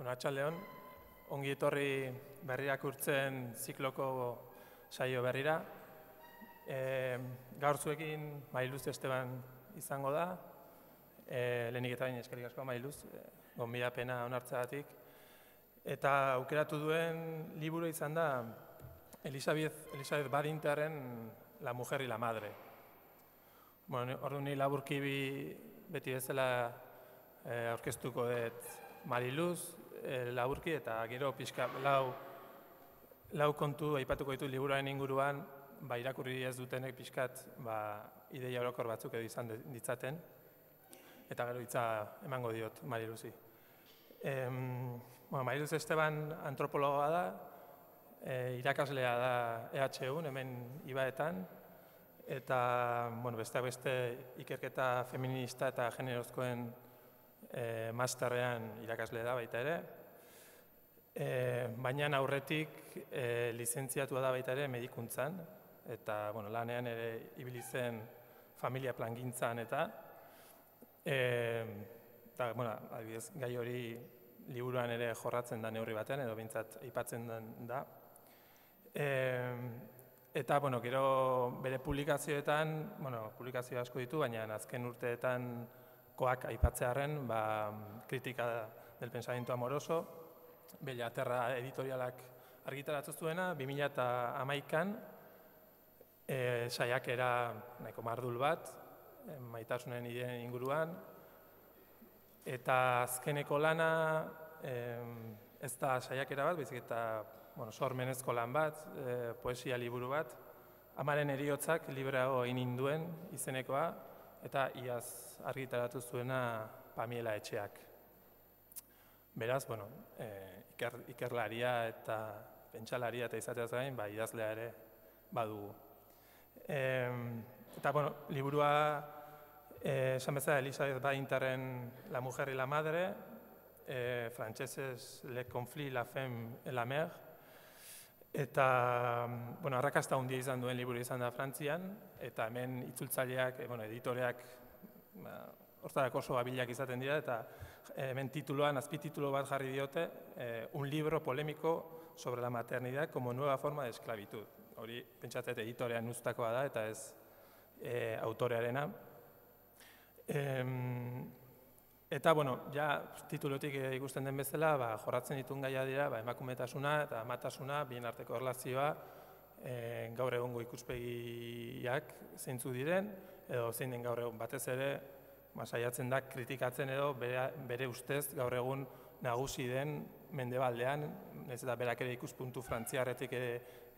Arratsaldeon, ongi etorri berrirakurtzen zikloko saio berrira. Gaur zuekin Mariluz Esteban izango da. Lehenik eta bain eskerrik asko Mariluz, gonbidapena onartzeagatik. Eta aukeratu duen liburu izan da Elizabeth Badinterren La mujer y la madre. Bueno, orduan ni laburki beti bezala aurkeztuko dut Mariluz, laburki eta gero pixka lau kontu aipatuko ditu liburuaren inguruan, irakurri ez dutenek pixkat ideia orokor batzuk edo izan ditzaten, eta gero hitza emango diot Mariluzi. Mariluz Esteban antropologoa da, irakaslea da EHUn, hemen Ibaetan, eta besteak beste ikerketa feminista eta generozkoen masterrean irakasle da baita ere. Baina aurretik lizentziatua da baita ere medikuntzan, eta lanean ere ibili zen familia plangintzan eta adibidez, gai hori liburuan ere jorratzen da neurri batean, edo behintzat aipatzen da. Eta, gero bere publikazioetan, publikazio asko ditu, baina azken urteetan koak aipatzearen, kritika del pensamiento amoroso, Bellaterra editorialak argitaratu zuena, 2011an, saiakera nahiko mardul bat, maitasunen ideen inguruan, eta azkeneko lana ez da saiakera bat, baizik eta sormenezko lan bat, poesia liburu bat, Amaren heriotzak libreago egin ninduen izenekoa, eta iaz argitaratu zuena Pamiela Etxeak. Beraz, ikerlaria eta pentsalaria eta izateaz gain, idazlea ere badugu. Eta, liburua esan bezala Elizabeth Badinterren La mujer y la madre, frantsesez Le conflit, la femme et la mère, eta arrakasta handia izan duen liburu izan da Frantzian, eta hemen itzultzaileak, editoreak hortarako oso abilak izaten dira, eta hemen tituloan, azpititulo bat jarri diote, un libro polémico sobre la maternidad como nueva forma de esclavitud. Hori pentsatzet editorean uztakoa da, eta ez autorearena. Eta, ja titulotik ikusten den bezala, jorratzen dituen gaia dira, emakumetasuna eta amatasuna, bien arteko erlazioa, gaur egungo ikuspegiak zeintzu diren, edo zein den gaur egun batez ere, saiatzen da kritikatzen edo bere ustez gaur egun nagusi den Mendebaldean, ez eta berak ere ikuspuntu frantziarretik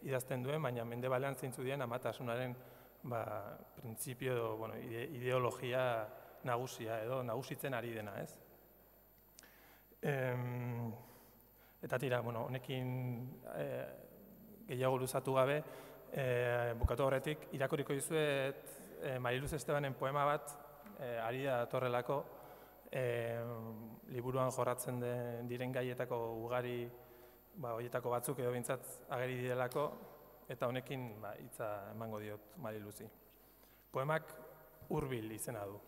idazten duen, baina Mendebaldean zeintzu diren amatasunaren printzipio edo ideologia nagusia edo nagusitzen ari dena, ez? Eta tira, honekin gehiago luzatu gabe, bukatu horretik, irakurriko dizuet Mariluz Estebanen poema bat, ari da datorrelako, liburuan jorratzen diren gaietako ugari, horietako batzuk edo behintzat ageri direlako, eta honekin hitza emango diot Mariluzi. Poemak Hurbil izena du.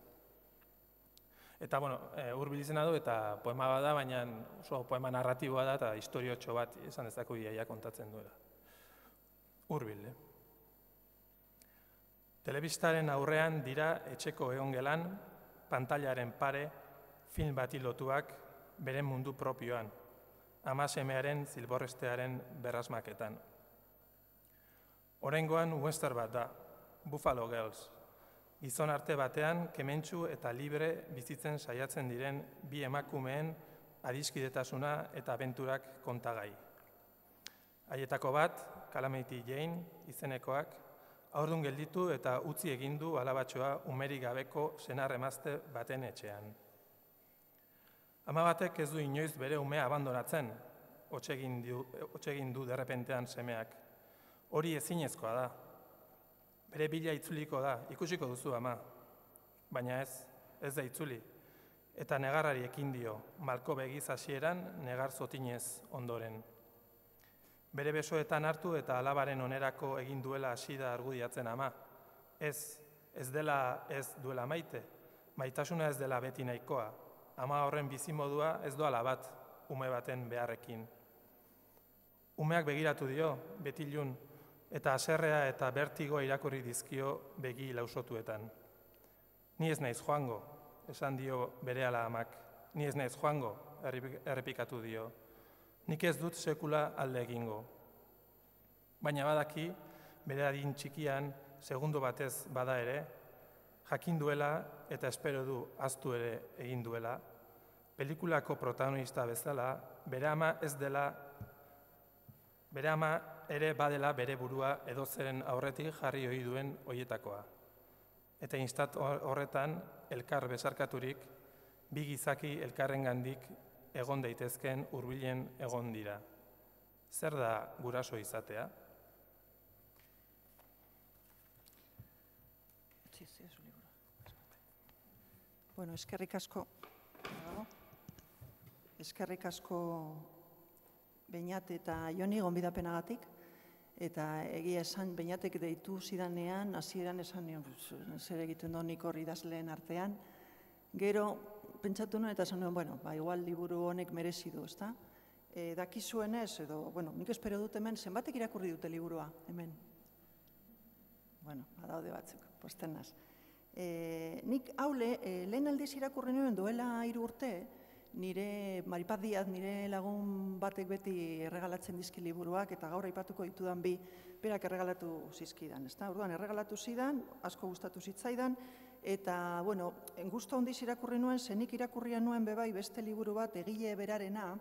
Eta, Hurbil izena du eta poema bat da, baina oso poema narratiboa da eta historiotxo bat esan ezako iaia kontatzen duela. Hurbil, Telebistaren aurrean dira etxeko egongelan, pantailaren pare, film bati lotuak beren mundu propioan, ama semearen zilborrestearen berrasmaketan. Oraingoan western bat da, Buffalo Girls, gizon arte batean kementsu eta libre bizitzen saiatzen diren bi emakumeen adiskidetasuna eta abenturak kontagai. Haietako bat, Calamity Jane izenekoak, haurdun gelditu eta utzi egindu alabatxoa umerik gabeko senar-emazte baten etxean. Ama batek ez du inoiz bere umea abandonatzen, hots egin du derrepentean semeak. Hori ezinezkoa da. Bere bila itzuliko da, ikusiko duzu ama. Baina ez da itzuli. Eta negarrari ekin dio, malko begiz hasieran, negar zotinez ondoren. Bere besoetan hartu eta alabaren onerako egin duela hasi da argudiatzen ama. Ez duela maite, maitasuna ez dela beti nahikoa. Ama horren bizimodua ez doala bat, ume baten beharrekin. Umeak begiratu dio, betilun, eta haserrea eta bertigoa irakurri dizkio begi lausotuetan. Ni ez naiz joango, esan dio berehala amak. Ni ez naiz joango, errepikatu dio. Nik ez dut sekula alde egingo. Baina badaki, bere adin txikian, segundo batez bada ere, jakin duela eta espero du ahaztu ere egin duela, pelikulako protagonista bezala, bere ama ere badela bere burua edozeren aurretik jarri ohi duen hoietakoa. Eta instat horretan, elkar besarkaturik, bi gizaki elkarrengandik egon daitezken hurbilen egon dira. Zer da guraso izatea? Bueno, eskerrik asko Beñat eta Joni gonbidapenagatik, eta egia esan Beñatek deitu zidanean, hasieran esan nion, zer egiten do nik hor idazleen artean, gero pentsatu nuen eta esan nuen, bueno, igual liburu honek merezi du, ezta? Dakizuenez, edo, bueno, nik espero dut hemen, zenbatek irakurri dute liburua, hemen? Bueno, badaude batzuk, posten naz. Nik haule, lehen aldiz irakurri nuen duela 3 urte, nire Maripaz Diaz, nire lagun batek beti erregalatzen dizki liburuak, eta gaur aipatuko ditudan 2 berak erregalatu zizkidan, ezta? Orduan, erregalatu zidan, asko gustatu zitzaidan, eta, bueno, gustu handiz irakurri nuen, zenik irakurria nuen bebai beste liburu bat, egile berarena,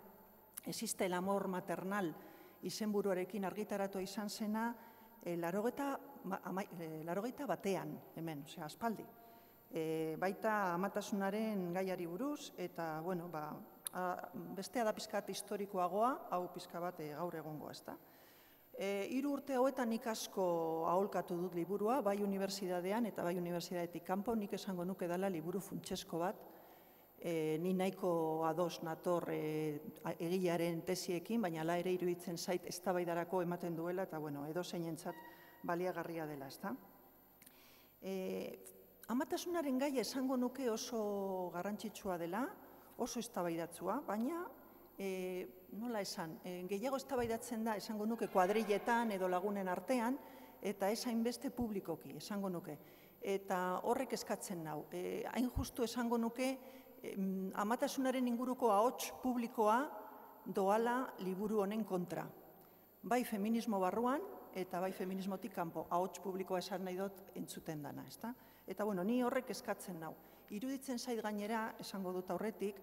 Existe el amor maternal izenburuarekin argitaratua izan zena, 81 batean, hemen, osea, aspaldi. Baita amatasunaren gaiari buruz, eta, bueno, bestea da pizkat historikoagoa, hau pizka bat gaur egongo, ezta. 3 urte hauetan nik asko aholkatu dut liburua, bai unibertsitatean eta bai unibertsitatetik kanpo, nik esango nuke dela liburu funtsesko bat, ni nahiko ados nator egilearen tesiekin, baina hala ere iruditzen zait eztabaidarako ematen duela, eta, bueno, edozeinentzat baliagarria dela, ezta. Amatasunaren gaia esango nuke oso garrantzitsua dela, oso eztabaidatsua, baina, nola esan, gehiago eztabaidatzen da, esango nuke kuadriletan edo lagunen artean, eta ez hainbeste publikoki, esango nuke. Eta horrek eskatzen nau. Hain justu esango nuke, amatasunaren inguruko ahots publikoa doala liburu honen kontra. Bai feminismo barruan, eta bai feminismotik kanpo, ahots publikoa esan nahi dut entzuten dana, ezta? Eta, bueno, ni horrek eskatzen nau. Iruditzen zait gainera, esango dut aurretik,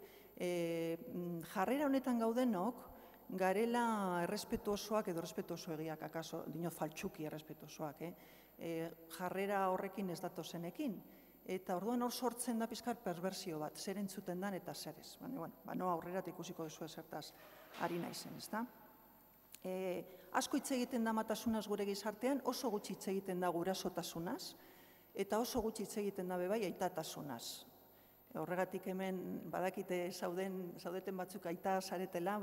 jarrera honetan gaudenok, garela errespetuosoak edo errespetuosoegiak, akaso, dino faltsuki errespetuosoak, jarrera horrekin ez datozenekin. Eta orduan hor sortzen da pizkar perversio bat, zer entzuten dan eta zer ez. Bano aurrerat ikusiko duzu ezertaz ari naizen, ezta? Asko hitz egiten da amatasunaz gure gizartean, oso gutxi hitz egiten da gurasotasunaz, eta oso gutxi hitz egiten da bebai aitatasunaz. Horregatik hemen badakite zaudeten batzuk aita zaretela,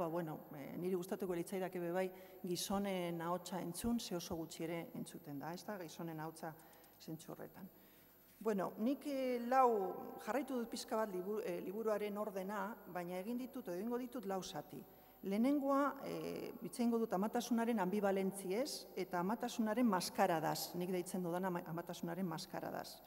niri gustatuko litzaidake bebai gizonen ahotsa entzun, ze oso gutxi ere entzuten da, ez da, gizonen ahotsa zentzu horretan. Nik jarraitu dut pizka bat liburuaren ordena, baina egingo ditut 4 zati. Lehenengoa, bitzengo dut amatasunaren ambivalentziez eta amatasunaren maskaradaz, nik deitzen dudan amatasunaren maskaradaz.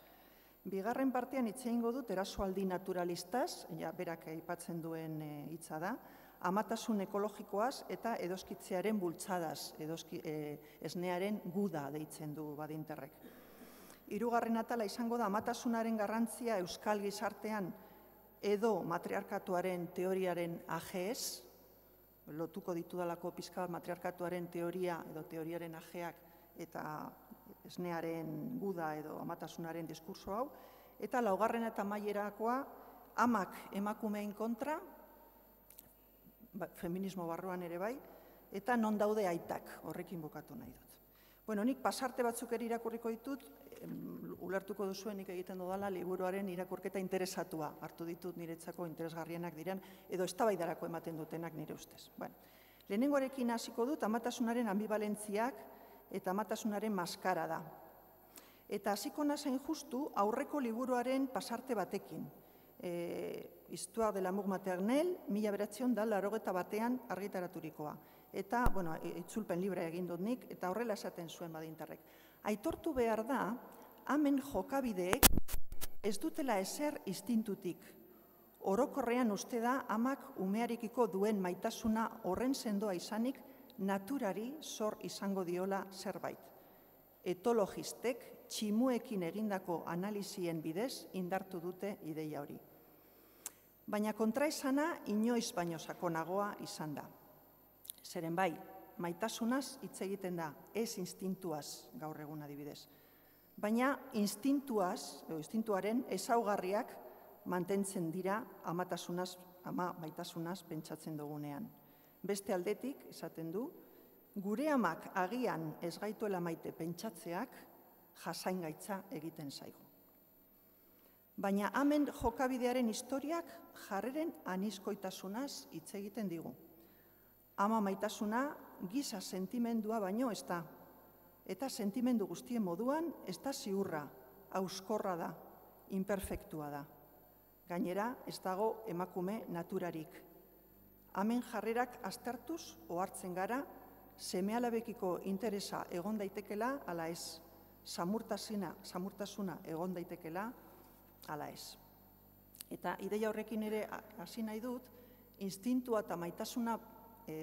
Bigarren partean itxeingo dut erasoaldi naturalistaz, berak aipatzen duen hitza da, amatasun ekologikoaz eta edoskitzearen bultzadaz, esnearen guda deitzen du badinterrek. 3. atala izango da amatasunaren garrantzia euskal gizartean edo matriarkatuaren teoriaren ajeez, lotuko ditudalako pizka matriarkatuaren teoria edo teoriaren ajeak eta esnearen guda edo amatasunaren diskurso hau, eta 4. eta amaierakoa amak emakumeen kontra, feminismo barruan ere bai, eta non daude aitak, horrekin bukatu nahi dut. Nik pasarte batzuk ere irakurriko ditut, ulertuko duzuen nik egiten dudala liburuaren irakurketa interesatua, hartu ditut niretzako interesgarrienak diren, edo eztabaidarako ematen dutenak nire ustez. Lehenengoarekin hasiko dut amatasunaren ambivalentziak eta amatasunaren maskara da. Eta hasiko nazain justu aurreko liburuaren pasarte batekin. Histoire de l'amour maternel, 1981 argitaraturikoa. Eta, itzulpen libre egin dut nik, eta horrela esaten zuen Badinterrek. Aitortu behar da, hemen jokabideek ez dutela ezer instintutik. Orokorrean uste da, amak umearekiko duen maitasuna horren sendoa izanik, naturari zor izango diola zerbait. Etologistek tximuekin egindako analizien bidez indartu dute ideia hori. Baina kontraesana inoiz baino sakonagoa izan da. Zeren bai, maitasunaz hitz egiten da, ez instintuaz gaur egun adibidez. Baina instintuaren ezaugarriak mantentzen dira maitasunaz pentsatzen dugunean. Beste aldetik, esaten du, gure amak agian ez gaituela maite pentsatzeak jasaingaitza egiten zaigu. Baina hemen jokabidearen historiak jarreren anizkoitasunaz hitz egiten digu. Ama maitasuna giza sentimendua baino ez da. Eta sentimendu guztien moduan ez da ziurra, hauskorra da, imperfektua da. Gainera, ez dago emakume naturarik. Hemen jarrerak aztertuz ohartzen gara, seme-alabekiko interesa egon daitekela ala ez, samurtasuna egon daitekela ala ez. Eta ideia horrekin ere hasi nahi dut, instintua eta maitasuna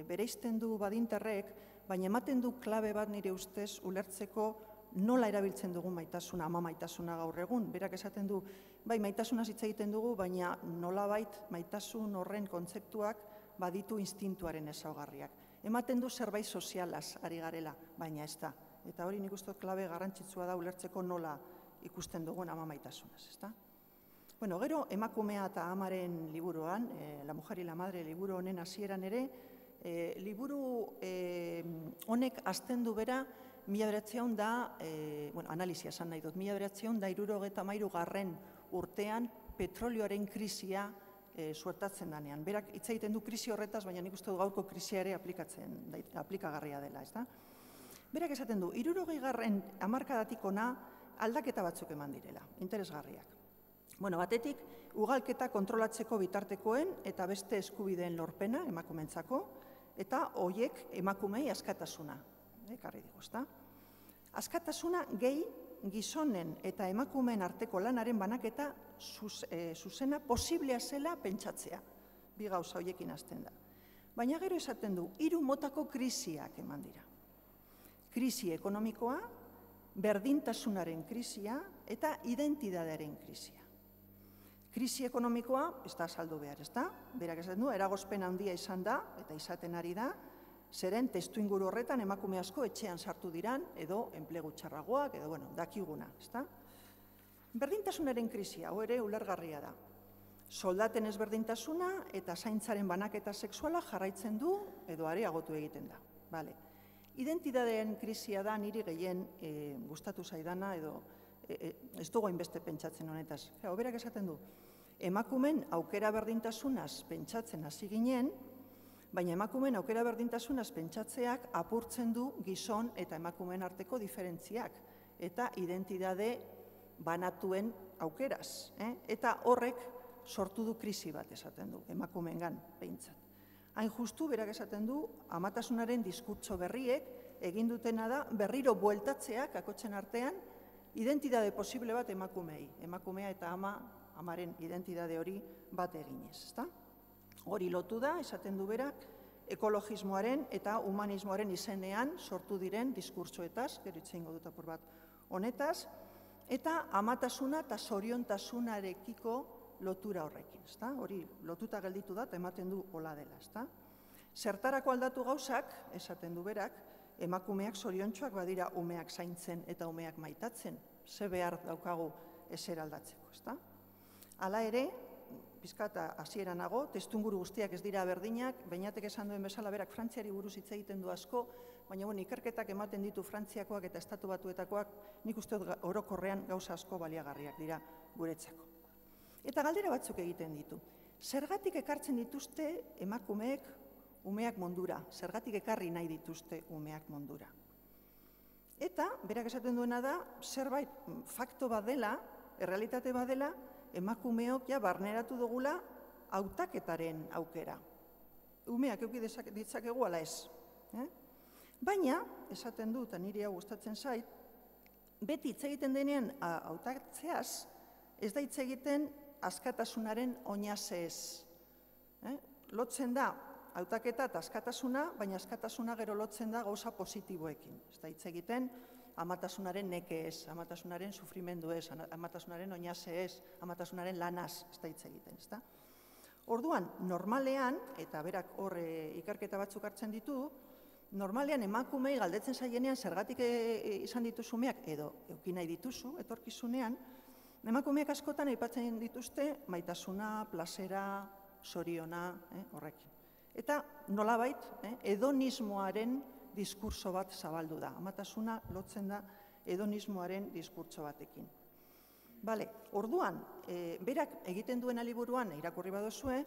bereizten du Badinterrek, baina ematen du klabe bat nire ustez ulertzeko nola erabiltzen dugu maitasuna, ama maitasuna gaur egun. Berak esaten du, bai maitasunaz hitz egiten dugu, baina nolabait maitasun horren kontzeptuak baditu instintuaren ezaugarriak. Ematen du zerbait sozialaz ari garela, baina ez da. Eta hori nik uste klabe garrantzitsua da ulertzeko nola ikusten dugun ama maitasunaz, ez da? Gero emakumea eta amaren liburuan, La mujer y la madre liburu honen hasieran ere, liburu honek hasten du bera, analisia esan nahi dut, 1973 urtean petrolioaren krisia suertatzen danean. Berak hitz egiten du krisi horretaz, baina nik uste du gaurko krisia ere aplikagarria dela, ez da? Berak esaten du, 60. hamarkadatik hona aldaketa batzuk eman direla, interesgarriak. Batetik, ugalketa kontrolatzeko bitartekoen eta beste eskubideen lorpena emakumeentzako, eta horiek emakumei askatasuna. Ekarri digu, ezta? Askatasuna gehi gizonen eta emakumeen arteko lanaren banaketa zuzena posiblea zela pentsatzea. Bi gauza horiekin hasten da. Baina gero esaten du, 3 motako krisiak eman dira. Krisi ekonomikoa, berdintasunaren krisia eta identidadearen krisia. Krisi ekonomikoa, ez da azaldu behar, ez da? Berak esaten du, eragozpen handia izan da, eta izaten ari da, zeren testu inguru horretan emakume asko etxean sartu diran, edo enplegu txarragoak, edo, dakiguna, ez da? Berdintasunaren krisia, hau ere ulergarria da. Soldaten ezberdintasuna eta zaintzaren banaketa sexuala jarraitzen du, edo areagotu egiten da. Identidadearen krisia da niri gehien gustatu zaidana, edo ez dugu hainbeste pentsatzen honetaz. Berak esaten du, emakumen aukera berdintasunaz pentsatzen hasi ginen, baina emakumen aukera berdintasunaz pentsatzeak apurtzen du gizon eta emakumeen arteko diferentziak eta identidade banatuen aukeraz. Eta horrek sortu du krisi bat esaten du, emakumeengan behintzat. Hain justu, berak esaten du, amatasunaren diskurtso berriek egin dutena da berriro bueltatzeak akotsen artean identidade posible bat emakumei. Emakumea eta amaren identidade hori bat eginez, ezta? Hori lotu da, esaten du berak, ekologismoaren eta humanismoaren izenean sortu diren diskurtsoetaz, gero hitz egingo dut apur bat honetaz, eta amatasuna eta zoriontasunarekiko lotura horrekin, ezta? Hori lotuta gelditu da, ematen du hola dela, ezta? Zertarako aldatu gauzak, esaten du berak, emakumeak zoriontsuak badira umeak zaintzen eta umeak maitatzen, ze behar daukagu ezer aldatzeko, ezta? Hala ere, pizkata hasiera nago, testuinguru guztiak ez dira berdinak, Beñatek esan duen bezala berak Frantziari buruz hitz egiten du asko, baina ikerketak ematen ditu Frantziakoak eta Estatu Batuetakoak, nik uste orokorrean gauza asko baliagarriak dira guretzako. Eta galdera batzuk egiten ditu. Zergatik ekartzen dituzte emakumeek umeak mondura, zergatik ekarri nahi dituzte umeak mondura. Eta, berak esaten duena da, zerbait fakto bat dela, errealitate bat dela, emakumeok ja barneratu dugula hautaketaren aukera. Umeak eduki ditzakegu ala ez. Baina, esaten dut, niri hau gustatzen zait, beti hitz egiten denean hautatzeaz, ez da hitz egiten askatasunaren oinazez. Lotzen da hautaketa eta askatasuna, baina askatasuna gero lotzen da gauza positiboekin. Ez da hitz egiten amatasunaren neke ez, amatasunaren sufrimendu ez, amatasunaren oinaze ez, amatasunaren lanaz, ez da hitz egiten, ez da? Orduan, normalean, eta berak hor ikerketa batzuk hartzen ditu, normalean emakumei galdetzen zaienean zergatik izan dituzu umeak, edo eduki nahi dituzu, etorkizunean, emakumeak askotan aipatzen dituzte maitasuna, plazera, soriona, horrekin. Eta nolabait, hedonismoaren diskurso bat zabaldu da. Amatasuna lotzen da hedonismoaren diskurso batekin. Bale, orduan, berak egiten duena liburuan, irakurri badozue,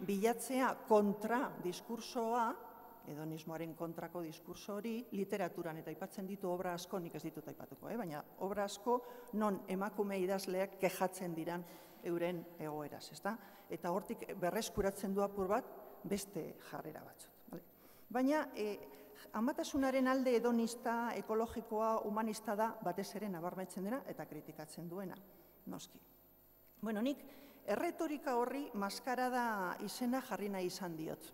bilatzea kontra diskursoa, hedonismoaren kontrako diskurso hori, literaturan, eta aipatzen ditu obra asko, nik ez ditut aipatuko, baina obra asko non emakume idazleak kejatzen diran euren egoeraz, ezta? Eta hortik berreskuratzen du apur bat beste jarrera batzuk. Baina, amatasunaren alde hedonista, ekologikoa, humanista da, batez ere nabarmentzen dena eta kritikatzen duena, noski. Bueno, nik erretorika horri maskarada izena jarri nahi izan diot.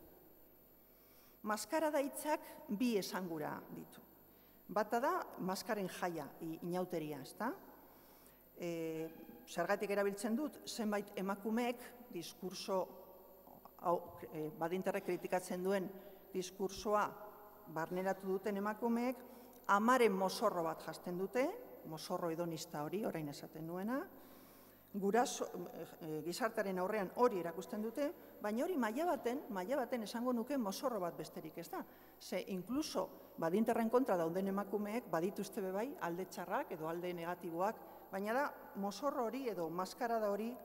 Maskarada hitzak bi esangura ditu. Bata da, maskaren jaia, inauteria, ezta? Zergatik erabiltzen dut, zenbait emakumeek diskurso, badinterrek kritikatzen duen diskursoa barneratu duten emakumeek, amaren mozorro bat jasten dute, mozorro hedonista hori, orain esaten duena, gizartearen aurrean hori erakusten dute, baina hori maila baten esango nuke mozorro bat besterik ez da. Ze, inkluso, badinterren kontra dauden emakumeek badituzte bebai alde txarrak edo alde negatiboak, baina da, mozorro hori edo maskarada hori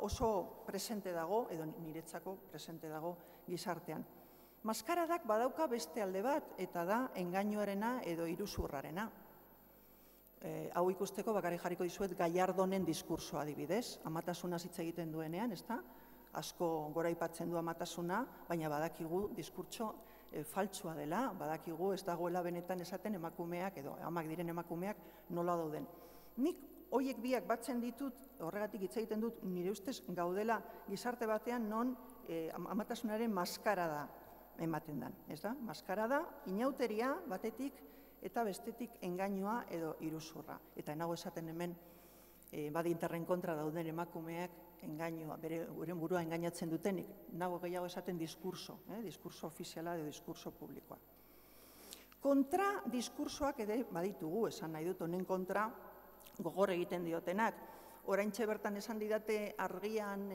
oso presente dago, edo niretzako presente dago gizartean. Maskaradak badauka beste alde bat, eta da engainoarena edo iruzurrarena. Hau ikusteko bakarrik jarriko dizuet Gallardonen diskursoa adibidez, amatasuna hitz egiten duenean, ezta? Asko goraipatzen du amatasuna, baina badakigu diskurtso faltsua dela, badakigu ez dagoela benetan esaten emakumeak edo amak diren emakumeak nola dauden. Nik horiek biak batzen ditut, horregatik hitz egiten dut, nire ustez gaudela gizarte batean non amatasunaren maskarada ematen den, ez da? Maskarada, inauteria batetik, eta bestetik engainua edo iruzurra. Eta nago esaten hemen badinterren kontra dauden emakumeak engainua, bere burua engainatzen dutenik, nago gehiago esaten diskurso, diskurso ofiziala edo diskurso publikoa. Kontra diskursoak ere baditugu, esan nahi dut, honen kontra gogor egiten diotenak. Oraintxe bertan esan didate argian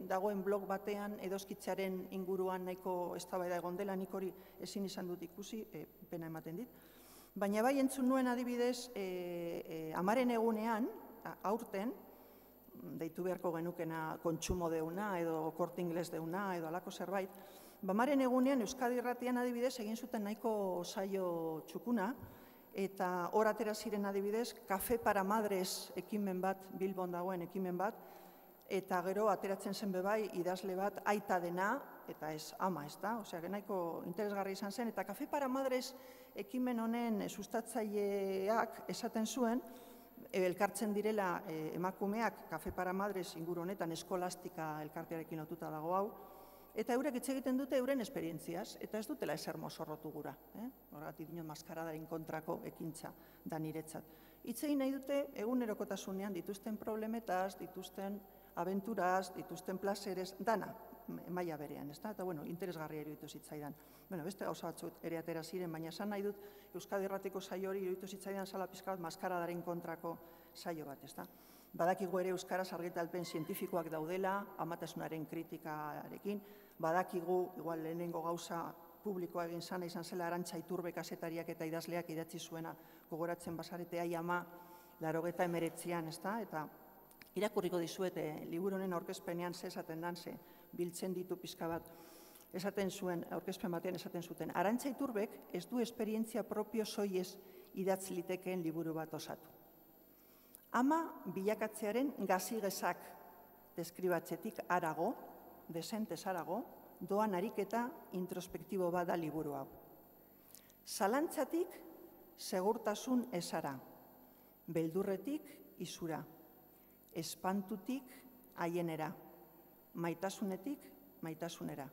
dagoen blog batean edoskitzearen inguruan nahiko eztabaida egon dela, nik hori ezin izan dut ikusi, pena ematen dit. Baina bai entzun nuen adibidez, amaren egunean, aurten, deitu beharko genukena kontsumo deuna edo Corte Inglés deuna edo alako zerbait, amaren egunean Euskadi Irratian adibidez egin zuten nahiko saio txukuna, eta hor atera ziren adibidez, Café para Madres ekimen bat, Bilbon dagoen ekimen bat, eta gero ateratzen zen bebai idazle bat aita dena, eta ez ama, ez da? Osea, nahiko interesgarri izan zen, eta Café para Madres ekimen honen sustatzaileak esaten zuen, elkartzen direla emakumeak Café para Madres inguru honetan eskolastika elkartearekin lotuta dago hau, eta eurek hitz egiten dute euren esperientziaz, eta ez dutela ezer mozorrotu gura. Horregatik dino maskaradaren kontrako ekintza da niretzat. Hitz egin nahi dute egunerokotasunean dituzten problemetaz, dituzten abenturaz, dituzten plazerez, dana maila berean, ez da? Eta, bueno, interesgarria iruditu zitzaidan. Beste gauza batzuk ere atera ziren, baina esan nahi dut Euskadi Irratiko saio hori iruditu zitzaidan zala pixka bat maskaradaren kontrako saio bat, ez da? Badakigu ere euskaraz argitalpen zientifikoak daudela, amatasunaren kritikarekin, badakigu, igual lehenengo gauza publikoa egin zana izan zela Arantxa Iturbe kazetariak eta idazleak idatzi zuena gogoratzen bazarete ai ama 89an, ez da? Eta irakurriko dizuete, liburu honen aurkezpenean ze esaten dan, ze biltzen ditu pixka bat, esaten zuen, aurkezpen batean esaten zuten, Arantxa Iturbek ez du esperientzia propio soiez idatz litekeen liburu bat osatu. Ama bilakatzearen gazigezak deskribatzetik harago, desentez harago, doan ariketa introspektibo bat da liburu hau. Zalantzatik segurtasun ezara, beldurretik izura, espantutik haienera, maitasunetik maitasunera.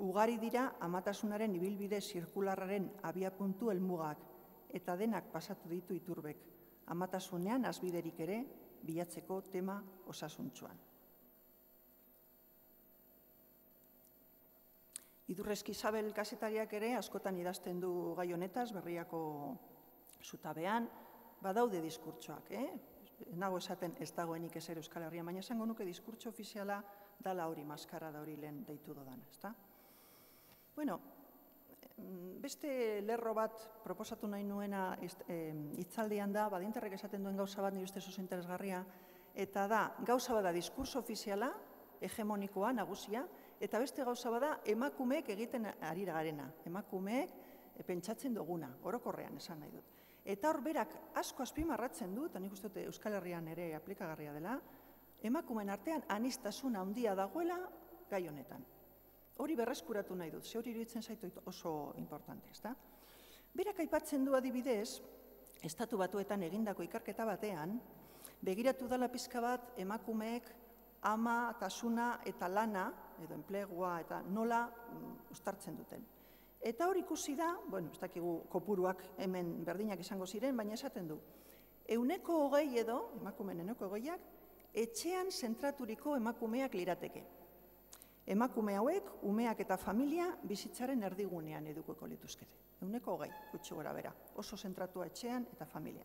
Ugari dira amatasunaren ibilbide zirkularraren abiapuntu helmugak eta denak pasatu ditu Iturbek, amatasunean azbiderik ere bilatzeko tema osasuntsuan. Idurrezki Isabel kazetariak ere askotan idazten du gai honetaz, Berriako zutabean, badaude diskurtsoak, nago esaten ez dagoenik ezer Euskal Herrian, baina esango nuke diskurtso ofiziala dala hori, maskara da hori lehen deitu dodan, ezta? Bueno, beste lerro bat proposatu nahi nuena hitzaldian da, Badinterrek esaten duen gauza bat nire ustez oso interesgarria, eta da, gauza bada diskurso ofiziala, hegemonikoa, nagusia, eta beste gauza bada emakumeek egiten ari garena, emakumeek pentsatzen duguna, orokorrean esan nahi dut. Eta hor berak asko azpimarratzen du, eta nik uste dut Euskal Herrian ere aplikagarria dela, emakumeen artean aniztasuna handia dagoela gai honetan. Hori berreskuratu nahi dut, ze hori iruditzen zaitu oso importante, ezta? Berak aipatzen du adibidez, Estatu Batuetan egindako ikerketa batean, begiratu dela pizka bat emakumeek ama, tasuna eta lana, edo enplegua eta nola uztartzen duten. Eta hor ikusi da, bueno, ez dakigu kopuruak hemen berdinak izango ziren, baina esaten du, 20% edo, emakumeen 20%ak, etxean zentraturiko emakumeak lirateke. Emakume hauek, umeak eta familia bizitzaren erdigunean edukiko lituzkete. 20%, gutxi gora bera, oso zentratua etxean eta familia.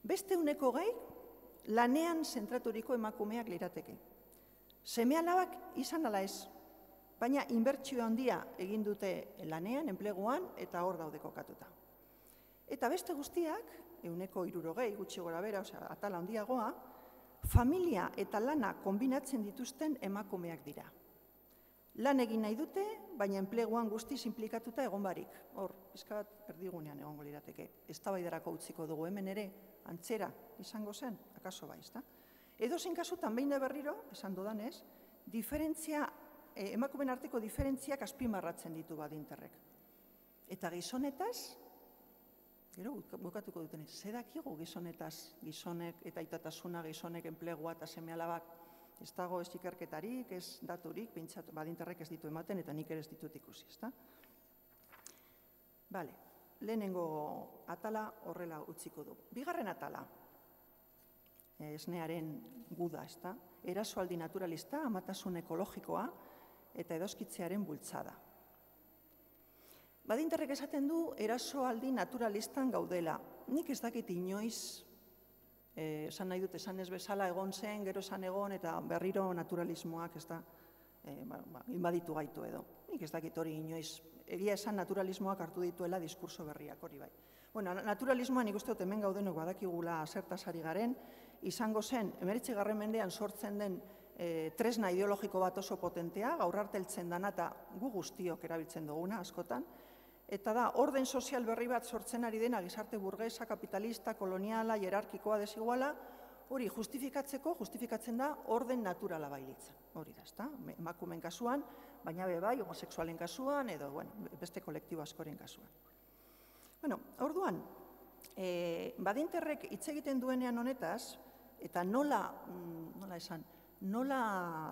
Beste 20%, lanean zentraturiko emakumeak lirateke. Seme-alabak izan ala ez, baina inbertsio handia egin dute lanean, enpleguan, eta hor daude kokatuta. Eta beste guztiak, 60% gutxi gora bera, osea, atala handiagoa, familia eta lana konbinatzen dituzten emakumeak dira. Lan egin nahi dute, baina enpleguan guztiz inplikatuta egon barik. Hor, pizka bat erdigunean egongo lirateke. Eztabaidarako utziko dugu hemen ere, antzera izango zen, akaso bai, ezta? Edozein kasutan behin da berriro, esan dudanez, emakumeen arteko diferentziak azpimarratzen ditu Badinterrek. Eta gizonetaz, gero bukatuko dutenez, ze dakigu gizonetaz, gizonek eta aitatasuna, gizonek enplegua eta seme-alabak, ez dago ez ikerketarik, ez daturik, behintzat Badinterrek ez ditu ematen eta nik ere ez ditut ikusi, ezta? Bale, lehenengo atala horrela utziko du. Bigarren atala, esnearen guda, ezta? Erasoaldi naturalista, amatasun ekologikoa eta edoskitzearen bultzada. Badinterrek esaten du erasoaldi naturalistan gaudela. Nik ez dakit inoiz, esan nahi dut, esan ez bezala egon zen, gero esan egon, eta berriro naturalismoak ez da, inbaditu gaitu edo. Nik ez dakit hori inoiz, egia esan naturalismoak hartu dituela diskurso berriak hori bai. Bueno, naturalismoan nik uste dut hemen gaudenok badakigula zertaz ari garen, izango zen, 19. mendean sortzen den tresna ideologiko bat oso potentea, gaur arte heltzen dana eta gu guztiok erabiltzen duguna askotan, eta da, orden sozial berri bat sortzen ari dena, gizarte burgesa, kapitalista, koloniala, hierarkikoa, desiguala, hori justifikatzen da orden naturala bailitzen. Hori da, ezta? Emakumeen kasuan, baina bai, homosexualen kasuan, edo, beste kolektibo askoren kasuan. Bueno, orduan, Badinterrek hitz egiten duenean honetaz, eta nola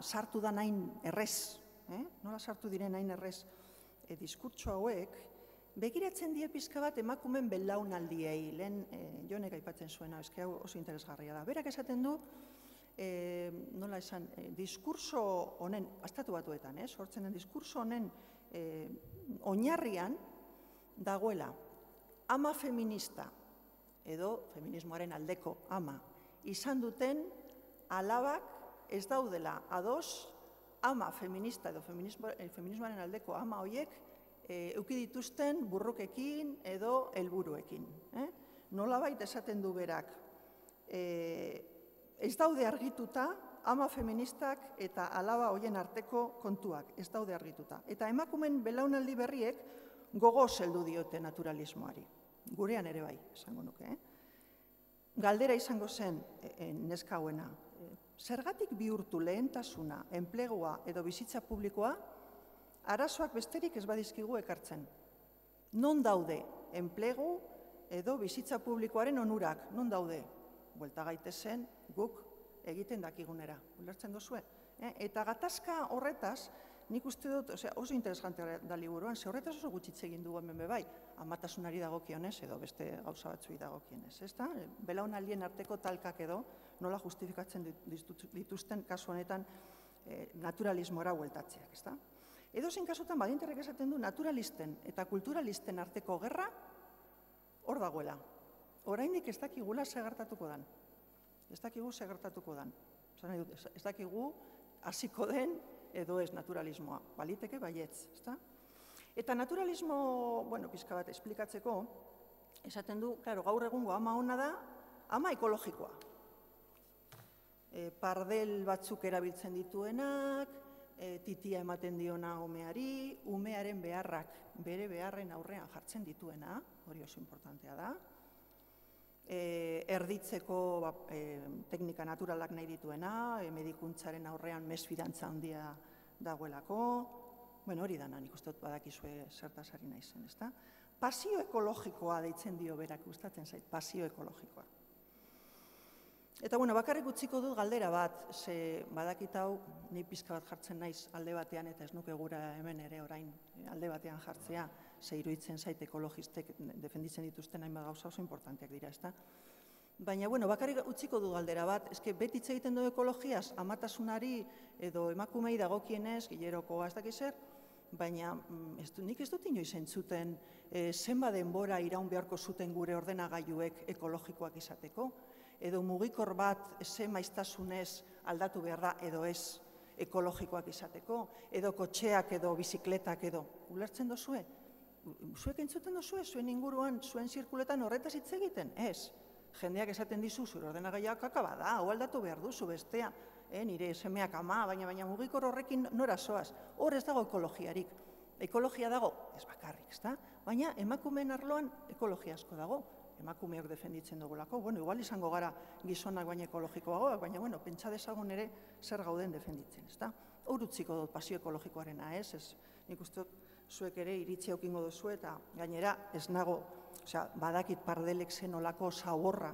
sartu da nain errez, nola sartu diren nain errez diskurtso hauek, begiratzen die pizka bat emakumen belaunaldiei, lehen Jonek aipatzen zuena, eske hau oso interesgarria da. Berak esaten du, diskurso honen, Estatu Batuetan, sortzen den diskurso honen oinarrian dagoela ama feminista, edo feminismoaren aldeko ama, izan duten alabak ez daudela ados ama feminista edo feminismoaren aldeko ama horiek euki dituzten burrukekin edo helburuekin. Nolabait esaten du berak, ez daude argituta ama feministak eta alaba horien arteko kontuak, ez daude argituta. Eta emakumeen belaunaldi berriek gogoz heldu diote naturalismoari. Gurean ere bai, esango nuke. galdera izango zen neska hauena. Zergatik bihurtu lehentasuna, enplegua edo bizitza publikoa, arazoak besterik ez badizkigu ekartzen. Non daude enplegu edo bizitza publikoaren onurak? Non daude? Buelta gaitezen guk egiten dakigunera. Ulertzen duzue? Eta gatazka horretaz, nik uste dut, oso interesantea da liburuan, ze horretaz oso gutxitze egin dugu hemen bebai, amatasunari dagokionez edo beste gauza batzui dagokionez. Belaunaldien arteko talkak edo nola justifikatzen dituzten kasu honetan naturalismora bueltatzeak. Edozein kasutan Badinterrek esaten du naturalisten eta kulturalisten arteko gerra hor dagoela. Oraindik ez dakigula zer gertatuko dan. Ez dakigu zer gertatuko dan. Ez dakigu hasiko den edo ez naturalismoa. Baliteke baietz, ezta? Eta naturalismo, pixka bat esplikatzeko, esaten du, gaur egungo ama ona da, ama ekologikoa. Pardel batzuk erabiltzen dituenak, titia ematen diona umeari, umearen beharrak bere beharren aurrean jartzen dituena, hori oso importantea da. Erditzeko teknika naturalak nahi dituena, medikuntzaren aurrean mesfidantza handia dagoelako, hori dana, nik uste dut badakizue zertaz ari naizen, ezta? Pasio ekologikoa deitzen dio berak, gustatzen zait, pasio ekologikoa. Eta, bakarrik utziko dut galdera bat, ze badakit hau, ni pizka bat jartzen naiz alde batean, eta ez nuke gura hemen ere orain alde batean jartzea, ze iruditzen zait ekologistek defenditzen dituzten hainbat gauza oso importanteak dira, ezta? Baina, bakarrik utziko du galdera bat, eske beti hitz egiten du ekologiaz, amatasunari edo emakumei dagokienez, gileroko ez dakiz zer, baina nik ez dut inoiz entzuten zenba denbora iraun beharko zuten gure ordenagailuek ekologikoak izateko, edo mugikor bat ze maiztasunez aldatu behar da edo ez ekologikoak izateko, edo kotxeak edo bizikletak edo. Ulertzen dozue? Zuek entzuten dozue, zuen inguruan, zuen zirkuletan horretaz hitz egiten? Ez. Jendeak esaten dizu, zure ordenagailuak kakaba da, hau aldatu behar duzu bestea, nire semeak ama, baina mugikor horrekin nora zoaz. Hor ez dago ekologiarik. Ekologia dago, ez bakarrik, ezta? Baina emakumeen arloan ekologia asko dago. Emakumeok defenditzen dugulako, igual izango gara gizonak baina ekologikoagoak, baina, pentsa dezagun ere zer gauden defenditzen, ezta? Hor utziko dut pasio ekologikoarena, ez? Nik uste dut zuek ere iritzi aukingo duzu eta gainera ez nago, badakit pardelek zenolako zaborra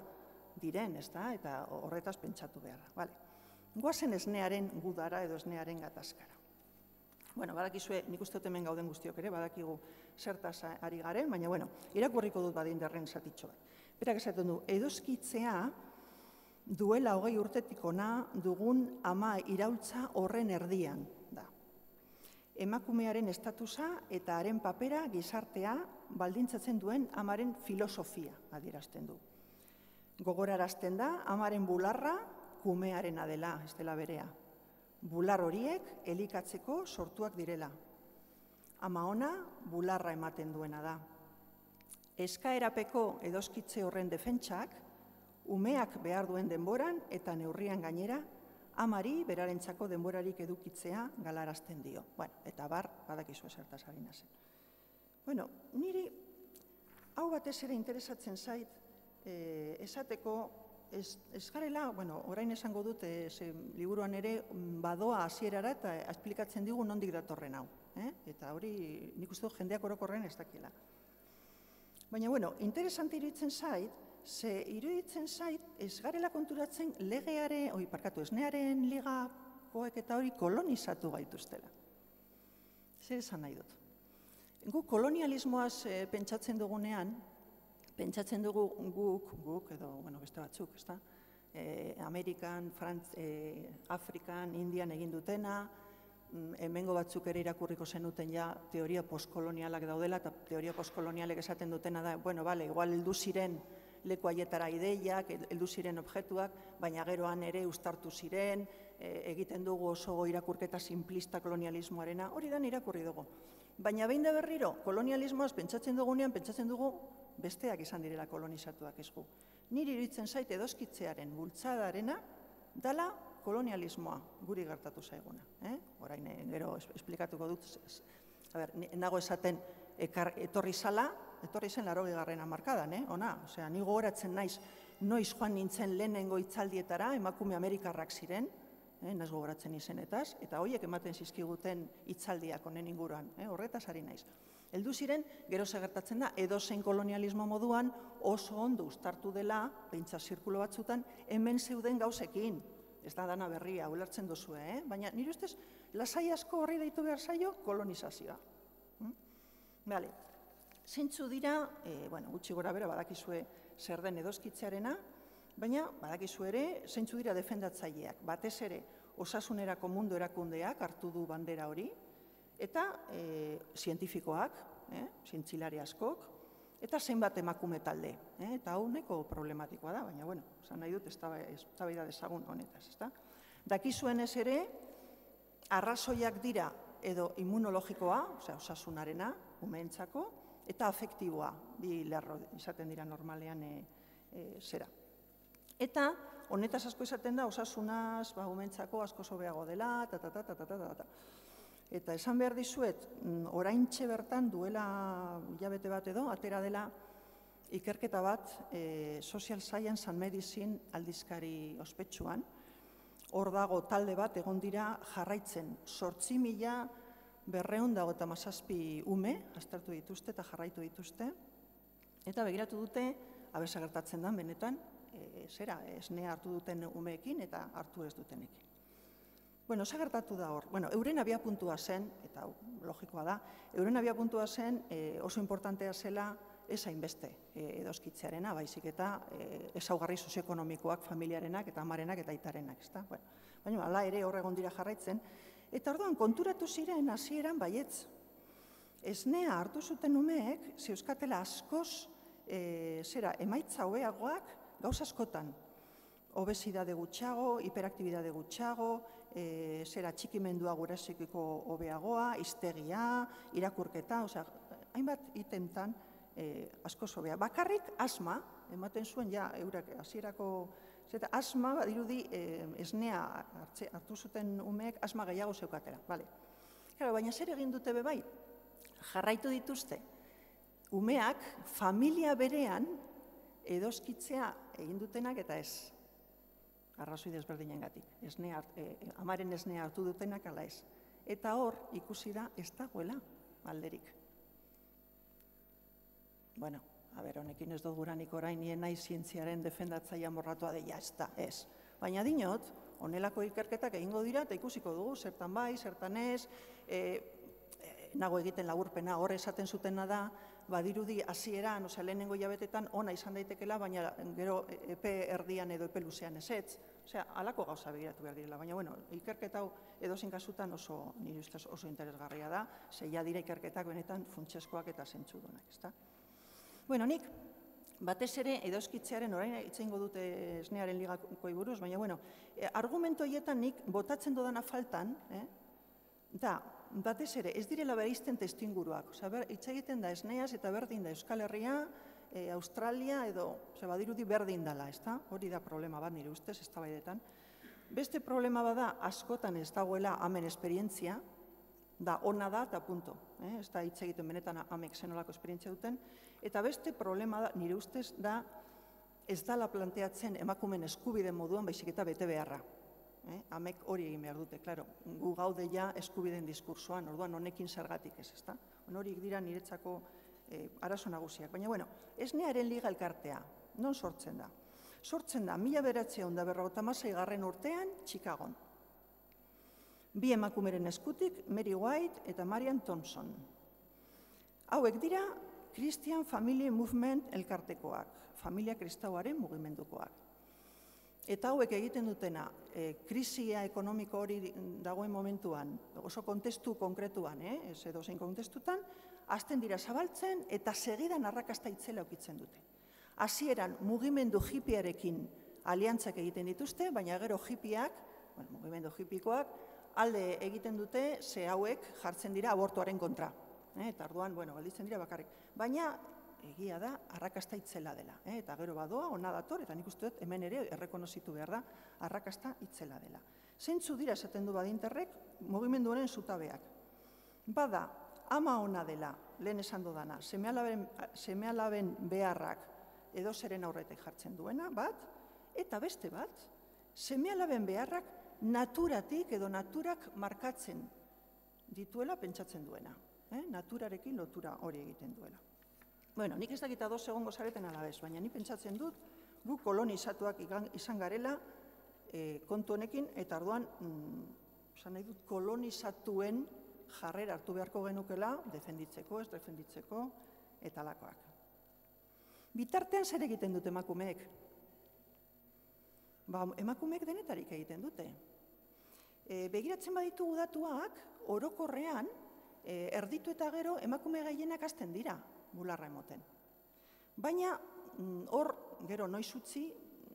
diren, ezta? Eta horretaz pentsatu beharra, Goazen esnearen gudara edo esnearen gatazkara. Badakizue, nik uste dut hemen gauden guztiok ere, badakigu zertaz ari garen, baina, irakurriko dut Badinterren zatitxo bat. Berak esaten du, edoskitzea duela 20 urtetik ona dugun ama iraultza horren erdian da. Emakumearen estatusa eta haren papera gizartea baldintzatzen duen amaren filosofia adierazten du. Gogorarazten da, amaren bularra kumearena dela, ez dela berea. Bular horiek elikatzeko sortuak direla. Ama ona bularra ematen duena da. Eskaerapeko edoskitze horren defentsak, umeak behar duen denboran eta neurrian gainera, amari berarentzako denborarik edukitzea galarazten dio. Eta badakizu zertaz ari nazen. Niri hau batez ere interesatzen zait, esateko, ez garela, orain esango dut, liburuan ere badoa hasierara eta esplikatzen digu nondik datorren hau. Eta hori nik uste dut jendeak orokorren ez dakiela. Baina, interesante iruditzen zait, ze iruditzen zait ez garela konturatzen esnearen ligakoek eta hori kolonizatu gaituztela. Zer esan nahi dut? Gu kolonialismoaz pentsatzen dugunean, pentsatzen dugu guk edo beste batzuk, ezta? Amerikan, Afrikan, Indian egin dutena, hemengo batzuk ere irakurriko zenuten ja teoria postkolonialak daudela, eta teoria postkolonialek esaten dutena da, igual heldu ziren leku haietara ideiak, heldu ziren objektuak, baina geroan ere uztartu ziren, egiten dugu oso irakurketa simplista kolonialismoarena, hori da irakurri dugu. Baina behin da berriro, kolonialismoaz pentsatzen dugunean, pentsatzen dugu besteak izan direla kolonizatuak ez gu. Niri iruditzen zait edoskitzearen bultzadarena dala kolonialismoa guri gertatu zaiguna. Orain gero esplikatuko dut, nago esaten etorri zen 80. hamarkadan, ona? Ni gogoratzen naiz noiz joan nintzen lehenengo hitzaldietara, emakume amerikarrak ziren, naz gogoratzen izenetaz, eta horiek ematen zizkiguten hitzaldiak honen inguruan, horretaz ari naiz. Heldu ziren, gero gertatzen da, edozein kolonialismo moduan oso ondo uztartu dela, behintzat zirkulo batzutan, hemen zeuden gauzekin. Ez da dana berria, ulertzen duzu, baina nire ustez, lasai asko horri deitu behar zaio kolonizazioa. Bale, zeintzu dira, gutxi gora bera badakizue zer den edoskitzearena, baina badakizu ere zeintzu dira defendatzaileak. Batez ere, osasunerako mundu erakundeak hartu du bandera hori, eta zientifikoak, zientzilari askok, eta zenbat emakume talde. Eta hau neko problematikoa da, baina, esan nahi dut, eztabaida dezagun honetaz, ezta? Dakizuenez ere, arrazoiak dira edo immunologikoa, osasunarena, umeentzako, eta afektiboa, bi lerro izaten dira normalean zera. Eta honetaz asko izaten da, osasunaz, umeentzako asko sobeago dela, Eta esan behar dizuet, oraintxe bertan duela hilabete bat edo, atera dela ikerketa bat Social Science and Medicine aldizkari ospetsuan. Hor dago talde bat egon dira jarraitzen 8.257 ume, aztertu dituzte eta jarraitu dituzte, eta begiratu dute, abesa gertatzen da, benetan, esnea hartu duten umeekin eta hartu ez dutenekin. Ze gertatu da hor? Euren abiapuntua zen, eta logikoa da, euren abiapuntua zen oso importantea zela ez hainbeste edoskitzearena, baizik eta ezaugarri sozioekonomikoak familiarenak eta amarenak eta aitarenak. Baina hala ere hor egon dira jarraitzen, eta orduan konturatu ziren hasieran baietz. Esnea hartu zuten umeek, zeuzkatela askoz emaitza hobeagoak gauz askotan. Obesidade gutxago, hiperaktibidade gutxago, txikimendua gurasikiko hobeagoa, hiztegia, irakurketa, hainbat itentan asko hobea. Bakarrik asma, ematen zuen ja eurak hasierako, asma badirudi esnea hartu zuten umeek asma gehiago zeukatela. Baina zer egin dute bebai? Jarraitu dituzte. Umeak familia berean edoskitzea egin dutenak eta ez. Arrazoi desberdinengatik, amaren esnea hartu dutenak ala ez. Eta hor, ikusi da, ez dagoela alderik. Honekin ez dut guranik orain, nien nahi zientziaren defendatzaia morratua deia, ez da, ez. Baina dinot, honelako ikerketak egingo dira, eta ikusiko dugu, zertan bai, zertan ez, nago egiten laburpena, hor esaten zutena da, badirudi hasieran, lehenengo hilabetetan ona izan daitekela, baina gero epe erdian edo epe luzean ezetz. Halako gauza begiratu behar direla, baina ikerketa hau edozein kasutan nire ustez oso interesgarria da, zeia dira ikerketak benetan funtsezkoak eta zentzudunak, ezta? Nik batez ere edoskitzearen orain itzengo dute esnearen ligakoi buruz, baina argumento horietan nik botatzen dodana faltan, da, batez ere, ez direla bereizten testuinguruak. Hitz egiten da esneaz eta berdin da Euskal Herria, Australia edo, badirudi berdin dela, ezta? Hori da problema bat nire ustez, eztabaidetan. Beste problema bada askotan ez dagoela amen esperientzia, da ona da eta punto. Ez da hitz egiten benetan amek zenolako esperientzia duten. Eta beste problema da, nire ustez, da ez dala planteatzen emakumen eskubide moduan baizik eta bete beharra. Amek hori egin behar dute, klaro, gu gaude ja eskubideen diskursoan, orduan honekin zergatik ez, ezta? Horiek dira niretzako arazo nagusiak. Baina, esnearen liga elkartea, non sortzen da? Sortzen da, 1956 urtean, Chicagon. Bi emakumeren eskutik, Mary White eta Marian Thompson. Hauek dira, Christian Family Movement elkartekoak, familia kristauaren mugimendukoak. Eta hauek egiten dutena, krisia ekonomiko hori dagoen momentuan, oso kontestu konkretuan, ez edozein kontestutan, hasten dira zabaltzen eta segidan arrakasta itzela aukitzen dute. Hasieran mugimendu hippiearekin aliantzak egiten dituzte, baina gero hippiak, mugimendu hippikoak, alde egiten dute, ze hauek jartzen dira abortuaren kontra. Eta orduan, galditzen dira bakarrik. Baina, egia da, arrakasta itzela dela. Eta gero badoa, ona dator, eta nik uste dut hemen ere errekonozitu behar da, arrakasta itzela dela. Zeintzu dira esaten du badinterrek, mugimendu honen zutabeak. Bada, ama ona dela, lehen esan dudana, seme-alaben beharrak edo zeren aurretik jartzen duena, bat, eta beste bat, seme-alaben beharrak naturatik edo naturak markatzen dituela pentsatzen duena. Naturarekin lotura hori egiten duela. Bueno, nik ez dakit ados egongo zareten alabez, baina nik pentsatzen dut, gu kolonizatuak izan garela kontu honekin, eta orduan, esan nahi dut, kolonizatuen jarrera hartu beharko genukela, defenditzeko, ez defenditzeko, eta alakoak. Bitartean zer egiten dute emakumeek? Emakumeek denetarik egiten dute. Begiratzen baditugu datuak, orokorrean, erditu eta gero emakume gehienak hasten dira bularra emoten. Baina hor, gero noiz utzi,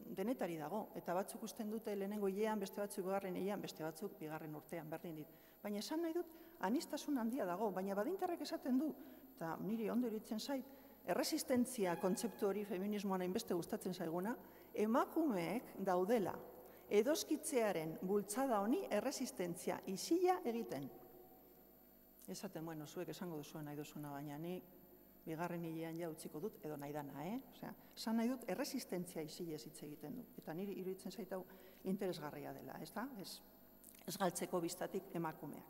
denetari dago, eta batzuk usten dute lehenengo hilean, beste batzuk bigarren hilean, beste batzuk bigarren urtean, berdin dit. Baina esan nahi dut, aniztasun handia dago, baina badintarrek esaten du, eta niri ondo iruditzen zait, erresistentzia kontzeptu hori feminismoan hainbeste gustatzen zaiguna, emakumeek daudela edoskitzearen bultzada honi erresistentzia isila egiten. Esaten, bueno, zuek esango duzuen nahi duzuna, baina ni bigarren hilean ja utziko dut, edo nahi dana, Osea, esan nahi dut erresistentzia isilez hitz egiten du. Eta niri iruditzen zait hau interesgarria dela, ez da? Ez galtzeko biztatik emakumeak.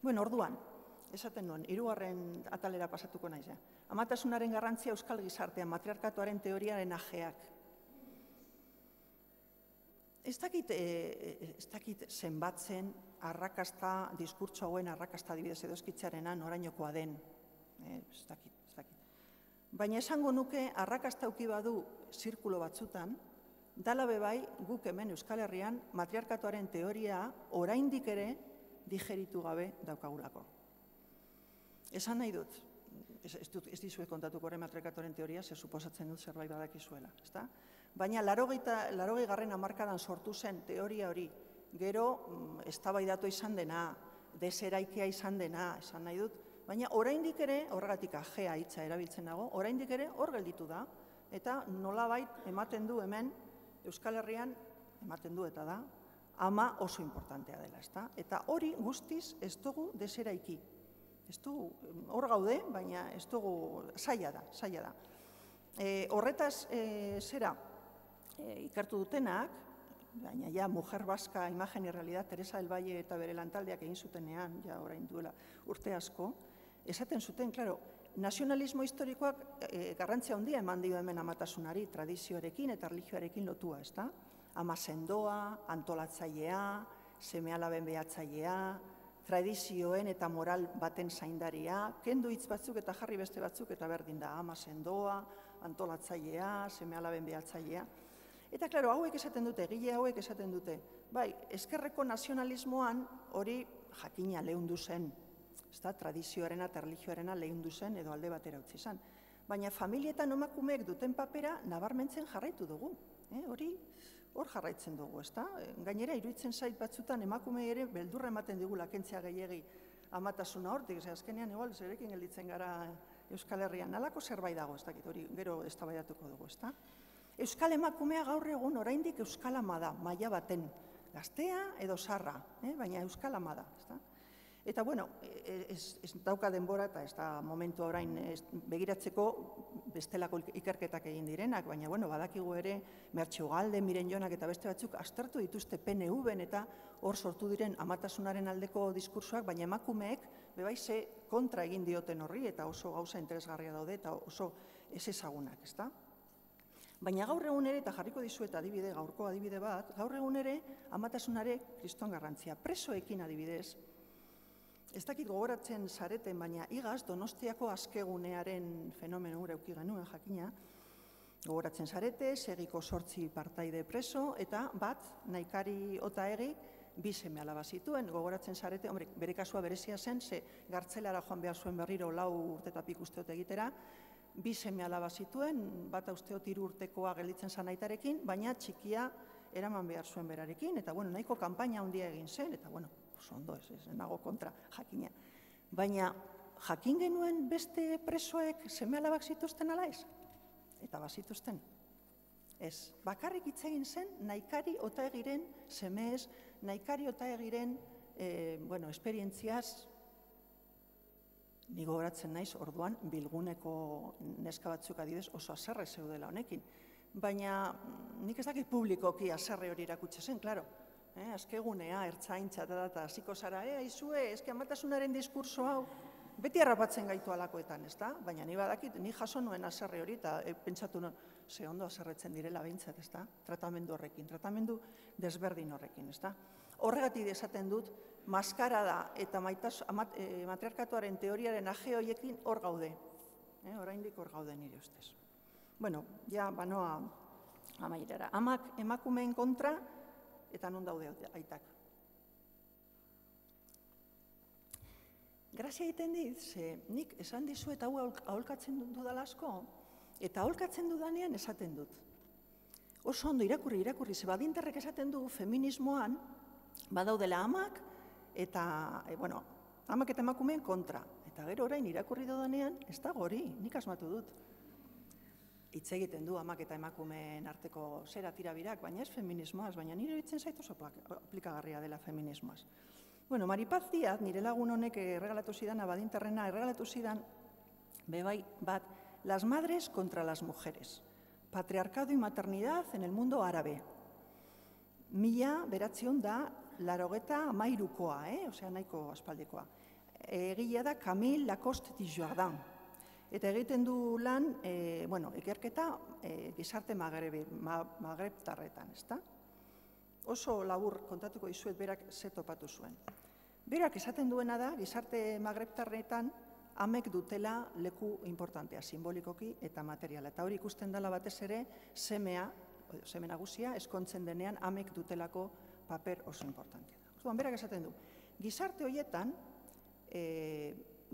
Bueno, orduan, esaten nuen, 3. atalera pasatuko naiz. Amatasunaren garrantzia euskal gizartean, matriarkatuaren teoriaren ajeak. Ez dakit zenbatzen arrakasta, diskurtso hauen arrakasta adibidez edoskitzearena norainokoa den. Ez dakit. Baina esango nuke arrakasta auki badu zirkulo batzutan, dala bebai guk hemen Euskal Herrian matriarkatuaren teoria oraindik ere digeritu gabe daukagulako. Esan nahi dut, ez dizuet kontatuko horre matriarkatuaren teoria, ze suposatzen dut zerbait badakizuela, ezta? Baina 80. hamarkadan sortu zen teoria hori, gero eztabaidatu izan dena, deseraikia izan dena, esan nahi dut, baina oraindik ere, horregatik ajea hitza erabiltzen dago, oraindik ere hor gelditu da, eta nolabait ematen du hemen Euskal Herrian, ematen du eta da, ama oso importantea dela, ezta? Eta hori guztiz ez dugu deseraiki. Ez dugu, hor gaude, baina ez dugu, zaila da. Horretaz zera, ikertu dutenak, baina ja Mujer Baska, Imagen y Realidad, Teresa del Valle eta bere lantaldeak egin zutenean, ja orain duela urte asko, esaten zuten, klaro, nazionalismo historikoak garrantzia handia eman dio hemen amatasunari, tradizioarekin eta erlijioarekin lotua, ezta? Ama sendoa, antolatzailea, seme-alaben behatzailea, tradizioen eta moral baten zaindaria, kendu hitz batzuk eta jarri beste batzuk eta berdin da, ama sendoa, antolatzailea, seme-alaben behatzailea. Eta, klaro, hauek esaten dute, egile hauek esaten dute, bai, ezkerreko nazionalismoan hori jakina lehundu zen, tradizioarena eta erlijioarena lehundu zen edo alde batera utzi zen. Baina familietan emakumeek duten papera nabarmentzen jarraitu dugu. Hori hor jarraitzen dugu, ezta? Gainera, iruditzen zait batzutan emakume ere beldurra ematen digula kentzea gehiegi amatasuna hortik, azkenean igual zerekin gelditzen gara Euskal Herrian. Nalako zerbait dago, ez dakit, hori gero eztabaidatuko dugu, ezta? Euskal emakumea gaur egun oraindik euskal ama da, maila baten, gaztea edo sarra, baina euskal ama da, ezta? Eta, bueno, ez dauka denbora eta ez da momentu orain begiratzeko bestelako ikerketak egin direnak, baina, bueno, badakigu ere Mertxe Ugalde, Miren Jonak eta beste batzuk aztertu dituzte PNV-en eta hor sortu diren amatasunaren aldeko diskursoak, baina emakumeek bebai ze kontra egin dioten horri eta oso gauza interesgarria daude eta oso ez ezagunak, ezta? Baina gaur egun ere, eta jarriko dizuet adibide, gaurko adibide bat, gaur egun ere amatasunare kriston garrantzia. Presoekin adibidez, ez dakit gogoratzen zareten, baina igaz Donostiako askegunearen fenomeno gure euki genuen jakina, gogoratzen zarete, segiko 8 partaide preso, eta bat, Naikari Otaegi, 2 seme-alaba zituen, gogoratzen zarete, bere kasua berezia zen, ze gartzelara joan behar zuen berriro 4 urte eta pik usteot egitera, 2 seme-alaba zituen, bata usteot 3 urtekoa gelditzen zan aitarekin, baina txikia eraman behar zuen berarekin, eta bueno, nahiko kanpaina handia egin zen, eta bueno, ondo ez nago kontra jakina. Baina jakin genuen beste presoek seme-alabak zituzten ala ez? Eta bazituzten. Ez, bakarrik hitz egin zen Naikari Otaegiren semeez, Naikari Otaegiren esperientziaz Ni gogoratzen naiz, orduan, bilguneko neska batzuk adibidez oso haserre zeudela honekin. Baina nik ez dakit publikoki haserre hori erakutsi zen, klaro. Azkegunea, ertzaintza eta hasiko zara, aizue, amatasunaren diskurso hau, beti harrapatzen gaitu alakoetan, ez da? Baina ni badakit, ni jaso nuen haserre hori, eta pentsatu nuen, ze ondo haserretzen direla behintzat, ez da? Tratamendu horrekin, tratamendu desberdin horrekin, ez da? Horregatik esaten dut, maskarada eta matriarkatuaren teoriaren aje horiekin hor gaude. Oraindik hor gaude nire ustez. Bueno, ja, banoa amaierara. Amak emakumeen kontra, eta non daude aitak. Grazia egiten dit, ze nik esan dizuet hau aholkatzen dudala asko, eta aholkatzen dudanean esaten dut. Oso ondo irakurri, ze Badinterrek esaten du feminismoan, badaudela amak eta emakumeen kontra. Eta gero orain irakurri dudanean, ez da hori, nik asmatu dut. Hitz egiten du amak eta emakumeen arteko zera tirabirak, baina ez feminismoaz, baina nire iruditzen zait oso aplikagarria dela feminismoaz. Bueno, Maripaz Díaz, nire lagun honek erregalatu zidan, Badinterrena erregalatu zidan, bebai bat, las madres contra las mujeres, patriarcado y maternidad en el mundo árabe. 1983koa, osea nahiko aspaldikoa. Egilea da Camille Lacoste Dujardin. Eta egiten du lan, ikerketa gizarte magrebtarretan, ezta? Oso labur kontatuko dizuet berak ze topatu zuen. Berak esaten duena da, gizarte magrebtarretan amek dutela leku importantea, simbolikoki eta materiala. Eta hori ikusten dela batez ere, seme nagusia, eskontzen denean amek dutelako paper oso importantea. Orduan, berak esaten du, gizarte horietan,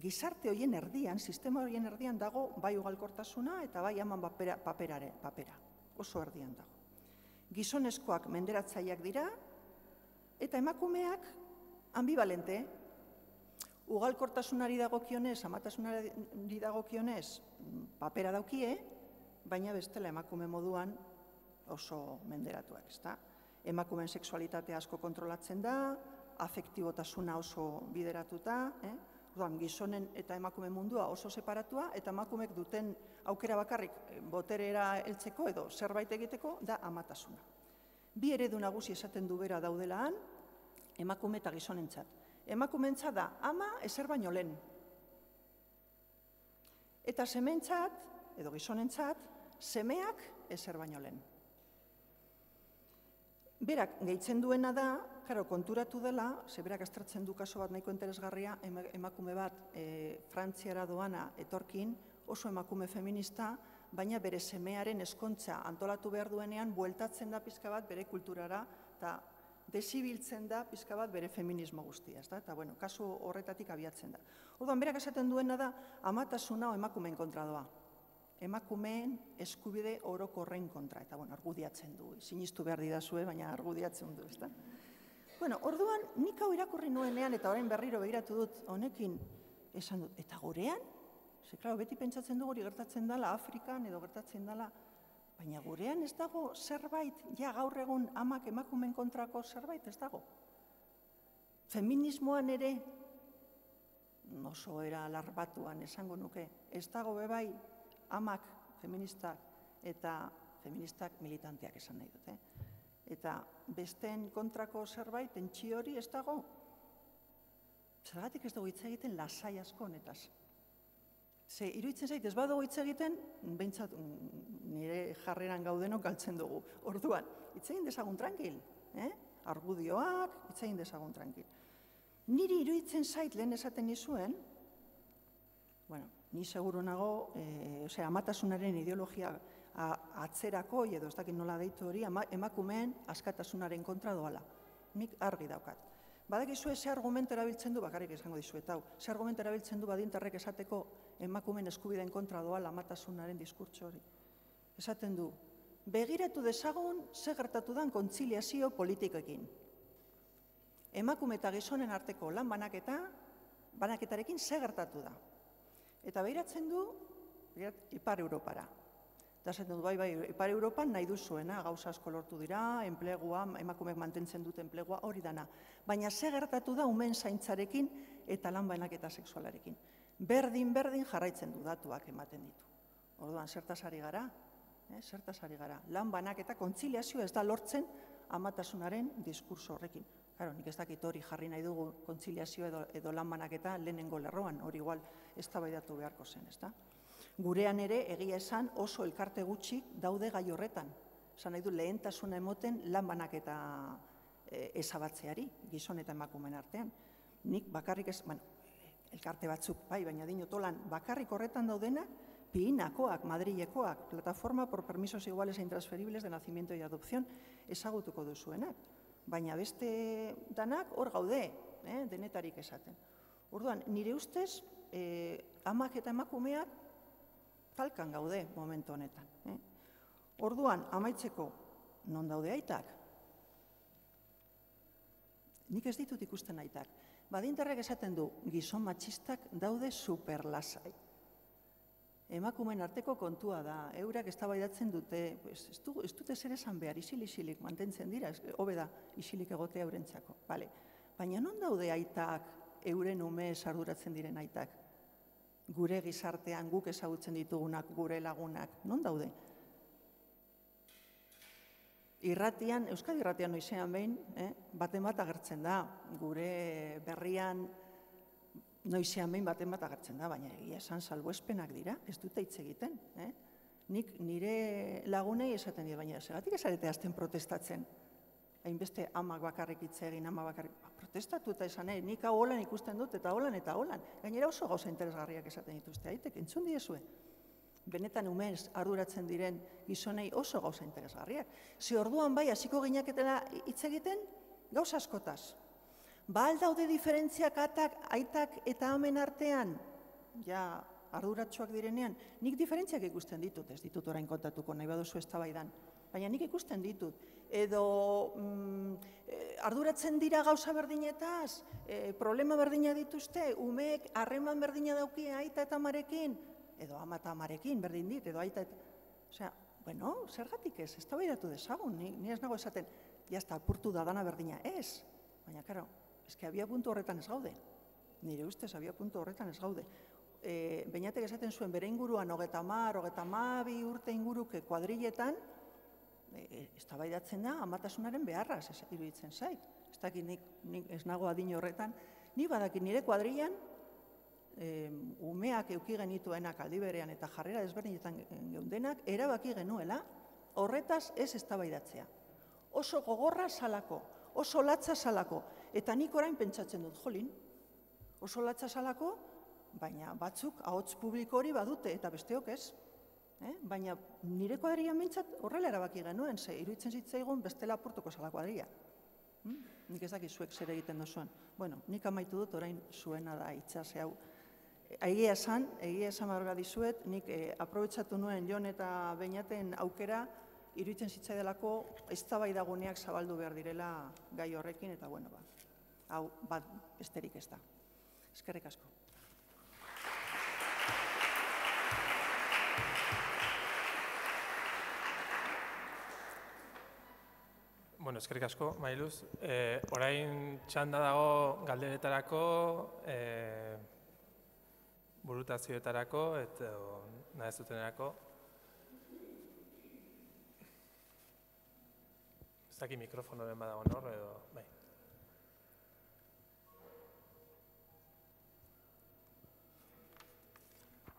gizarte horien erdian, sistema horien erdian dago bai ugalkortasuna eta bai aman papera. Oso erdian dago. Gizonezkoak menderatzaileak dira eta emakumeak ambivalente. Ugalkortasunari dagokionez, amatasunari dagokionez papera daukie, baina bestela emakume moduan oso menderatuak, ezta? Emakumeen sexualitatea asko kontrolatzen da, afektibotasuna oso bideratuta, gizonen eta emakume mundua oso separatua, eta emakumek duten aukera bakarrik boterera heltzeko edo zerbait egiteko da amatasuna. Bi eredu nagusi esaten du bera daudelaan, emakume eta gizonentzat. Emakumeentzat da ama ezer baino lehen. Eta sementzat, edo gizonentzat, semeak ezer baino lehen. Berak gehitzen duena da, konturatu dela, ze berak astratzen du kaso bat nahiko interesgarria, emakume bat Frantziara doana etorkin, oso emakume feminista, baina bere semearen eskontza antolatu behar duenean, bueltatzen da pizka bat bere kulturara, eta desibiltzen da pizka bat bere feminismo guztia, eta kasu horretatik abiatzen da. Orduan, berak esaten duena da, amatasuna o emakumeen kontra doa. Emakumeen eskubide orokorren kontra, eta argudiatzen du, sinistu behar didazue, baina argudiatzen du, ezta? Orduan, nik hau irakurri nuenean, eta orain berriro begiratu dut honekin, esan dut, eta gurean? Beti pentsatzen du hori gertatzen dela Afrikan edo gertatzen dela, baina gurean ez dago zerbait, ja gaur egun amak emakumeen kontrako zerbait ez dago. Feminismoan ere, oso era larbatuan esango nuke, ez dago bebai amak feministak eta feministak militanteak esan nahi dute. Eta besteen kontrako zerbait, tentsio hori ez dago. Zergatik ez dago hitz egiten lasai asko honetaz. Ze, iruditzen zait, ez badago hitz egiten, behintzat nire jarreran gaudenok galtzen dugu. Orduan, hitz egin dezagun tranquil, argudioak, hitz egin dezagun tranquil. Niri iruditzen zait lehen esaten nizuen, ni seguru nago, amatasunaren ideologia atzerako, edo ez dakit nola deitu hori, emakumeen askatasunaren kontra doala. Nik argi daukat. Badakizue ze argumento erabiltzen du, bakarrik esango dizuet hau, ze argumento erabiltzen du Badinterrek esateko emakumeen eskubideen kontra doala amatasunaren diskurtso hori. Esaten du, begiratu dezagun ze gertatu dan kontziliazio politikekin. Emakume eta gizonen arteko lan banaketarekin ze gertatu da. Eta behiratzen du, Ipar Europara. Eta esaten du, bai, Ipar Europan nahi duzuena, gauza asko lortu dira, enplegua, emakumeek mantentzen dute enplegua, hori dana. Baina ze gertatu da umen zaintzarekin eta lan banaketa sexualarekin. berdin jarraitzen du, datuak ematen ditu. Orduan, zertaz ari gara? Zertaz ari gara? Lan banaketa kontziliazio ez da lortzen amatasunaren diskurso horrekin. Claro, nik ez dakit hori jarri nahi dugu kontziliazio edo lan banaketa lehenengo lerroan, hori igual eztabaidatu beharko zen, ezta? Gurean ere, egia esan, oso elkarte gutxik daude gai horretan. Esan nahi du, lehentasuna emoten lan banaketa ezabatzeari, gizon eta emakumeen artean. Nik bakarrik ez, bueno, elkarte batzuk, bai, baina dinotolan, bakarrik horretan daudenak, PIINakoak, Madrilekoak, Plataforma por Permisos Iguales e Intransferibles de Nacimiento y Adopción, ezagutuko duzuenak. Baina beste danak hor gaude, denetarik esaten. Orduan, nire ustez, amak eta emakumeak talkan gaude momentu honetan. Orduan, amaitzeko, non daude aitak? Nik ez ditut ikusten aitak. Badinterrek esaten du, gizon matxistak daude superlasai. Emakumeen arteko kontua da, eurak eztabaidatzen dute, ez dute zer esan behar, isilik mantentzen dira, hobe da, isilik egotea eurentzako. Baina non daude aitak, euren umez arduratzen diren aitak? Gure gizartean, guk ezagutzen ditugunak, gure lagunak, non daude? Irratian, Euskadi Irratian noizean behin, baten bat agertzen da, gure berrian noizean behin baten bat agertzen da, baina egia esan salbuespenak dira, ez dute hitz egiten. Nik nire lagunei esaten dira, baina zergatik ezarete azten protestatzen. Hainbeste amak bakarrik hitz egin, ama bakarrik, protestatu eta esan, nik hau holan ikusten dut, eta holan. Gainera oso gauza interesgarriak esaten dituzte, aitek, entzun diezue. Benetan umez arduratzen diren gizonei oso gauza interesgarriak. Ze orduan bai, hasiko ginaketela hitz egiten, gauza askotaz. Ba daude diferentziak aitak eta amen artean, ja, arduratsuak direnean, nik diferentziak ikusten ditut, ez ditut orain kontatuko, nahi baduzu eztabaidan, baina nik ikusten ditut. Edo arduratzen dira gauza berdinetaz, problema berdina dituzte, umeek harreman berdina dauki aita eta amarekin, edo ama eta amarekin berdin dit, edo aita eta... Osea, bueno, zergatik ez, eztabaidatu dezagun, ni ez nago esaten, jazta, apurtu da dana berdina, ez. Baina, karo, eske abia puntu horretan ez gaude. Nire ustez, abia puntu horretan ez gaude. Beñatek esaten zuen bere inguruan, 32 urte inguruke kuadrilletan, eztabaidatzen da, amatasunaren beharraz, iruditzen zait. Ez dakit nik ez nago adin horretan, ni badakit nire kuadrillan, umeak euki genituenak aldi berean eta jarrera desberdinetan geundenak, erabaki genuela, horretaz ez eztabaidatzea. Oso gogorra salako, oso latza salako, eta nik orain pentsatzen dut, jolin, oso latza salako, baina batzuk ahots publiko hori badute, eta besteok ez. Baina nire kuadrian mintzat horrela erabaki genuen, ze iruditzen zitzaigun bestela apurtuko zala kuadria. Nik ez dakit zuek zer egiten duzuen. Bueno, nik amaitu dut orain zuena da itxase hau. Egia esan barra dizuet, nik aprobetsatu nuen Jon eta Beñaten aukera, iruditzen zitzaidelako eztabaidaguneak zabaldu behar direla gai horrekin, eta bueno, hau bat besterik ez da. Eskerrik asko. Bueno, eskerrik asko, Mariluz. Orain txanda dago galderetarako, burutazioetarako, eta nahi zutenerako. Ez daki mikrofonoren badago nor, edo, bai.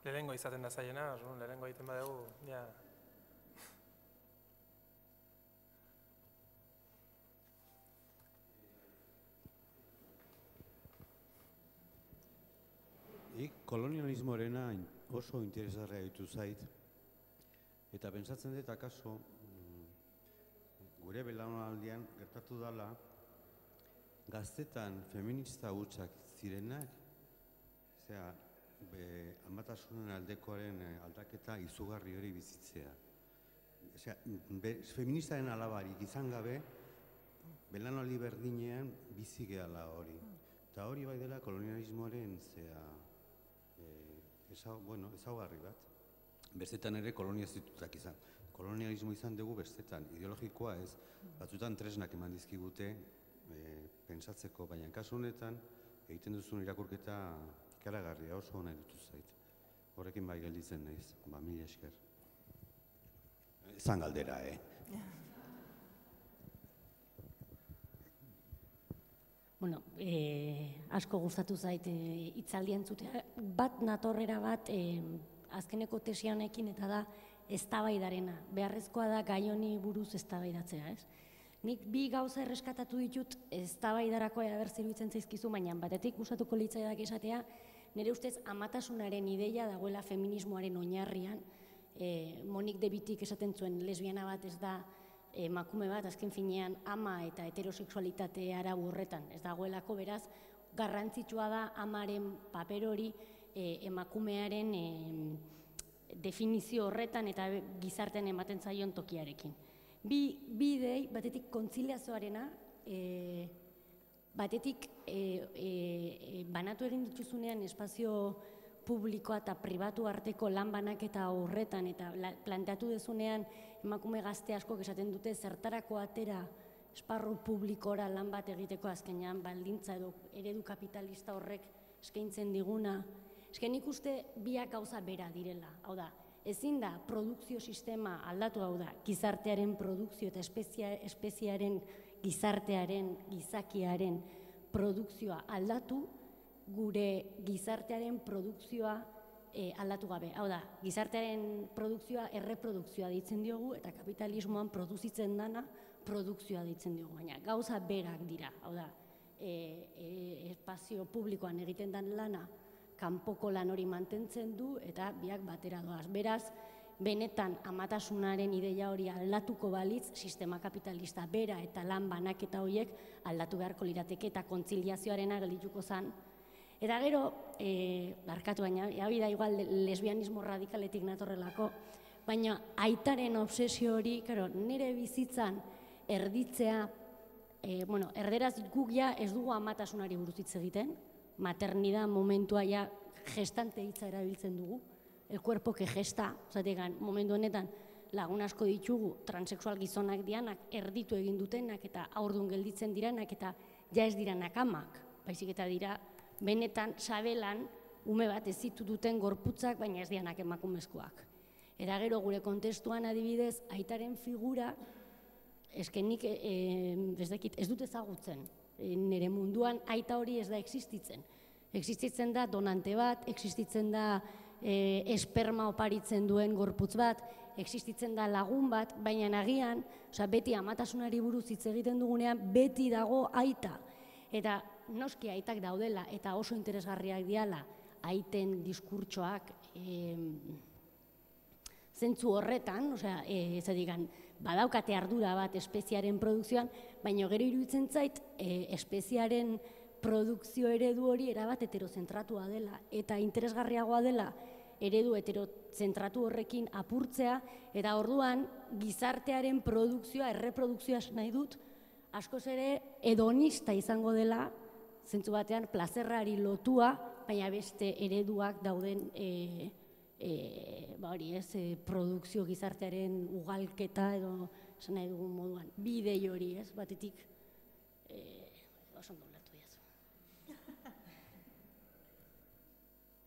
Lehenengo izaten da zaiena, lehenengo egiten badegu, ja... Kolonialismoarena oso interesgarria ditu zait, eta pentsatzen dut akaso gure belaunaldian gertatu dela gaztetan feminista hutsak zirenak, amatasunen aldekoaren aldaketa izugarri hori bizitzea. Feministaren alabarik izan gabe, belaunaldi berdinean bizi gehala hori. Eta hori bai dela kolonialismoaren ezaugarri bat. Bestetan ere kolonializatutak izan. Kolonialismo izan dugu bestetan, ideologikoa ez, batzutan tresnak eman dizkigute pentsatzeko, baina kasu honetan egiten duzun irakurketa Ikaragarria oso ona irutu zait. Horrekin bai gelditzen naiz, mila esker. Zan galdera, Bueno, asko gustatu zait hitzaldia entzutea. Bat natorrera bat azkeneko tesia honekin eta da eztabaidarena. Beharrezkoa da gai honi buruz eztabaidatzea, ez? Nik bi gauza erreskatatu ditut eztabaidarako ea ber iruditzen zaizkizu, baina batetik gustatuko litzaidak esatea, nire ustez amatasunaren ideia dagoela feminismoaren oinarrian. Monik de Bitik esaten zuen lesbiana bat ez da emakume bat, azken finean ama eta heterosexualitate arau horretan ez dagoelako, beraz garrantzitsua da amaren paper hori emakumearen definizio horretan eta gizartean ematen zaion tokiarekin. Bi idei, batetik kontziliazioarena, batetik banatu egin dituzunean espazio publikoa eta pribatu arteko lan banaketa horretan eta planteatu dezunean emakume gazte askok esaten dute zertarako atera esparru publikora lan bat egiteko azkenean baldintza edo eredu kapitalista horrek eskaintzen diguna. Nik uste biak gauza bera direla, hau da, ezin da produkzio sistema aldatu, hau da, gizartearen produkzio eta espeziaren gizartearen, gizakiaren produkzioa aldatu, gure gizartearen produkzioa aldatu gabe. Hau da, gizartearen produkzioa erreprodukzioa deitzen diogu eta kapitalismoan produzitzen dana produkzioa deitzen diogu. Baina gauza berak dira, hau da, espazio publikoan egiten den lana kanpoko lan hori mantentzen du eta biak batera doaz. Beraz, benetan amatasunaren ideia hori aldatuko balitz, sistema kapitalista bera eta lan banaketa horiek aldatu beharko lirateke eta kontziliazioarena geldituko zen. Eta gero, barkatu baina, da igual lesbianismo radikaletik natorrelako, baina aitaren obsesio hori, nire bizitzan erditzea, erderaz guk ja ez dugu amatasunari buruz hitz egiten, maternidad momentua ja gestante hitza erabiltzen dugu, el cuerpo que gesta, momentu honetan lagun asko ditugu transexual gizonak dianak, erditu egin dutenak eta haurdun gelditzen diranak eta ja ez diranak amak, baizik eta dira benetan sabelan ume bat ezitu duten gorputzak, baina ez dianak emakumezkoak. Eta gero gure kontestuan adibidez, aitaren figura, nik ez dut ezagutzen. Nire munduan aita hori ez da existitzen. Existitzen da donante bat, existitzen da esperma oparitzen duen gorputz bat, existitzen da lagun bat, baina nagian, beti amatasunari buruz hitz egiten dugunean, beti dago aita. Eta noski aitak daudela eta oso interesgarriak diala aiten diskurtsoak zentzu horretan, badaukate ardura bat espeziaren produkzioan, baina gero iruditzen zait espeziaren produkzio eredu hori erabat heterozentratua dela eta interesgarriagoa dela eredu heterozentratu horrekin apurtzea eta orduan gizartearen produkzioa, erreprodukzioa nahi dut, askoz ere hedonista izango dela, zentzu batean plazerrari lotua, baina beste ereduak dauden produkzio gizartearen ugalketa edo esan nahi dugun moduan. Bi idei hori, batetik oso ondo ulertu diazu.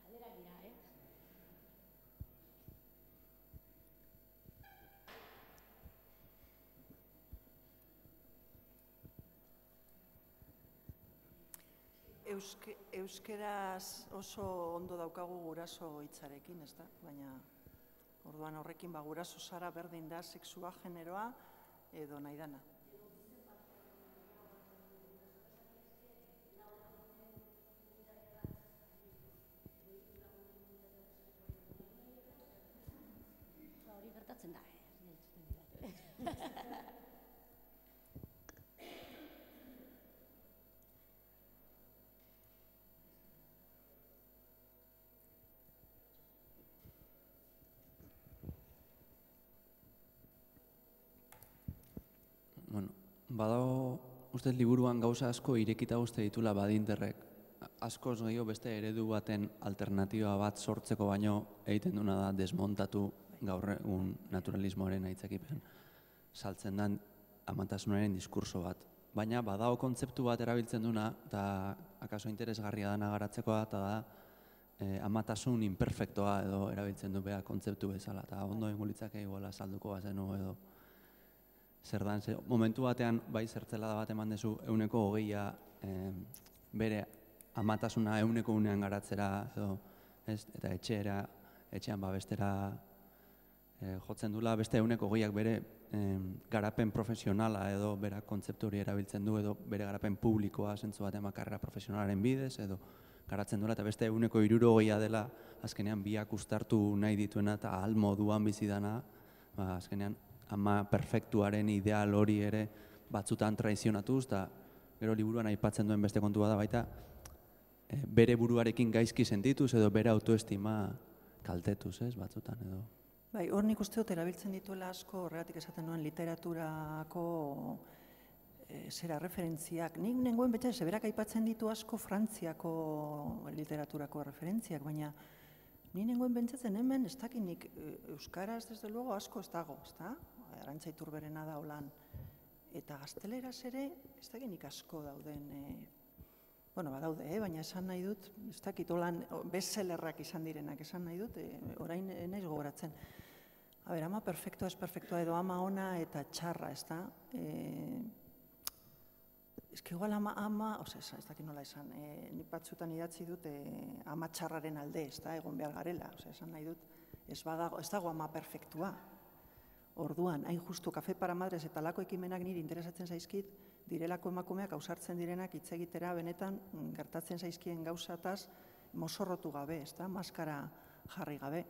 Galderak dira, Euskeraz oso ondo daukagu guraso hitzarekin, ez da? Baina orduan horrekin guraso zara berdin da sexua, generoa edo nahi dana. Hori gertatzen da, Badago, uste liburuan gauza asko irekita uste ditula badinterrek. Askoz gehiago beste eredu baten alternatiba bat sortzeko baino egiten duna da desmontatu gaur egun naturalismoaren aitzakipen saltzen den amatasunaren diskurso bat. Baina badago kontzeptu bat erabiltzen duna, eta akaso interesgarria dana garatzekoa, eta da amatasun imperfektoa edo erabiltzen du beha kontzeptu bezala, eta ondo ingo litzake iguala salduko bazenu edo zer dan, momentu batean bai zertzelada bat eman dezu 120 bere amatasuna 100 garatzera edo eta etxean babestera jotzen dula, beste 120ak bere garapen profesionala edo bera kontzeptu hori erabiltzen du edo bere garapen publikoa zentzu batean karrera profesionalaren bidez edo garatzen duela, eta beste 160 dela azkenean biak uztartu nahi dituena eta ahal moduan bizidana, azkenean ama perfektuaren ideal hori ere batzutan traizionatuz, eta gero liburuan aipatzen duen beste kontua da baita bere buruarekin gaizki sentituz edo bere autoestima kaltetuz, batzutan edo. Bai, hor nik uste dut erabiltzen dituela asko, horregatik esaten nuen literaturako zera referentziak. Nik nengoen betxe, zeberak aipatzen ditu asko Frantziako literaturako referentziak, baina ni nengoen bentsatzen hemen, ez dakinik euskaraz, desde luego, asko ez dago, ez da? Arantxa Iturberena da holan. Eta gazteleraz ere, ez dakinik asko dauden, bueno, badaude, baina esan nahi dut, ez dakit holan bestsellerrak izan direnak esan nahi dut, orain naiz gogoratzen. A ber, ama perfektua ez perfektua edo ama ona eta txarra, ez da? Ez que igual ama, ez dakit nola esan, nik batzutan idatzi dut ama txarraren alde, ez da, egon behar garela, esan nahi dut, ez dago ama perfektua. Orduan, hain justu, Kafe para Madres eta lako ekimenak niri interesatzen zaizkit, direlako emakumeak ausartzen direnak hitz egitera benetan gertatzen zaizkien gauzataz mozorrotu gabe, ez da, maskara jarri gabe.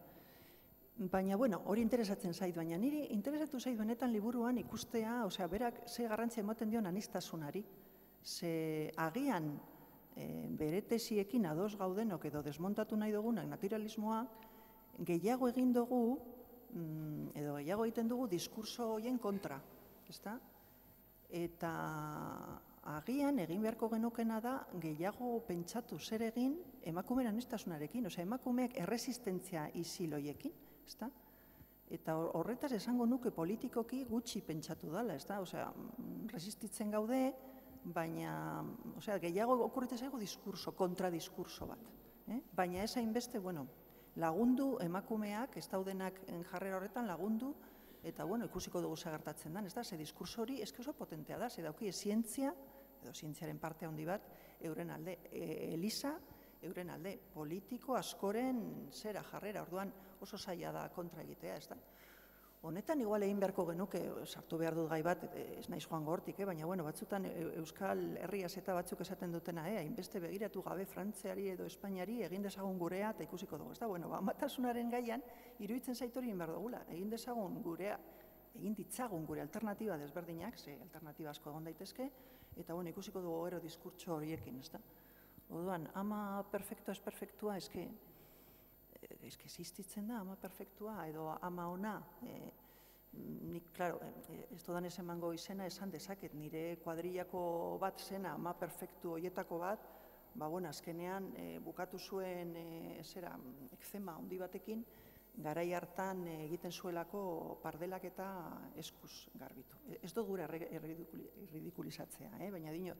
Baina, bueno, hori interesatzen zait, baina niri interesatu zait benetan liburuan ikustea, osea, berak ze garrantzia ematen dion anistasunari, ze agian bere tesiekin ados gaudenok edo desmontatu nahi dugunak naturalismoa, gehiago egin dugu, edo gehiago egiten dugu diskurso horien kontra, ezta? Eta agian egin beharko genukena da gehiago pentsatu zer egin emakumeen anistasunarekin, osea, emakumeak erresistentzia isiloiekin, ezta? Eta horretaz esango nuke politikoki gutxi pentsatu dela, ezta? Osea, resistitzen gaude, baina, osea, gehiago okurritzen zaigu diskurso, kontradiskurso bat. Baina ez hainbeste, bueno, lagundu emakumeak, ez daudenak jarrera horretan lagundu, eta, bueno, ikusiko dugu zagertatzen den, ez da, ze diskurso hori eske oso potentea da, ze dauki zientzia, edo zientziaren parte handi bat, euren alde, Eliza, euren alde, politiko askoren zera jarrera, orduan oso zaila da kontra egitea, ez da. Honetan igual egin beharko genuke, sartu behar dut gai bat, ez naiz joango hortik, baina, bueno, batzutan Euskal Herriaz eta batzuk esaten dutena, hainbeste begiratu gabe Frantziari edo Espainiari egin dezagun gurea eta ikusiko dugu, ez da, bueno, amatasunaren gaian, iruditzen zait hori egin behar dugula, egin dezagun gurea, egin ditzagun gure alternatiba desberdinak, ze alternatiba asko egon daitezke, eta, bueno, ikusiko dugu gero diskurtso horiekin, ez da. Orduan, ama perfektua ez perfektua, eske existitzen da, ama perfektua, edo ama ona. Nik, klaro, ez dudan ez emango izena esan dezaket, nire kuadrillako bat zena, ama perfektu horietako bat, ba, bueno, azkenean bukatu zuen, ekzema handi batekin, garai hartan egiten zuelako pardelak eta eskuz garbitu. Ez dut gure erridikulizatzea, baina dinot,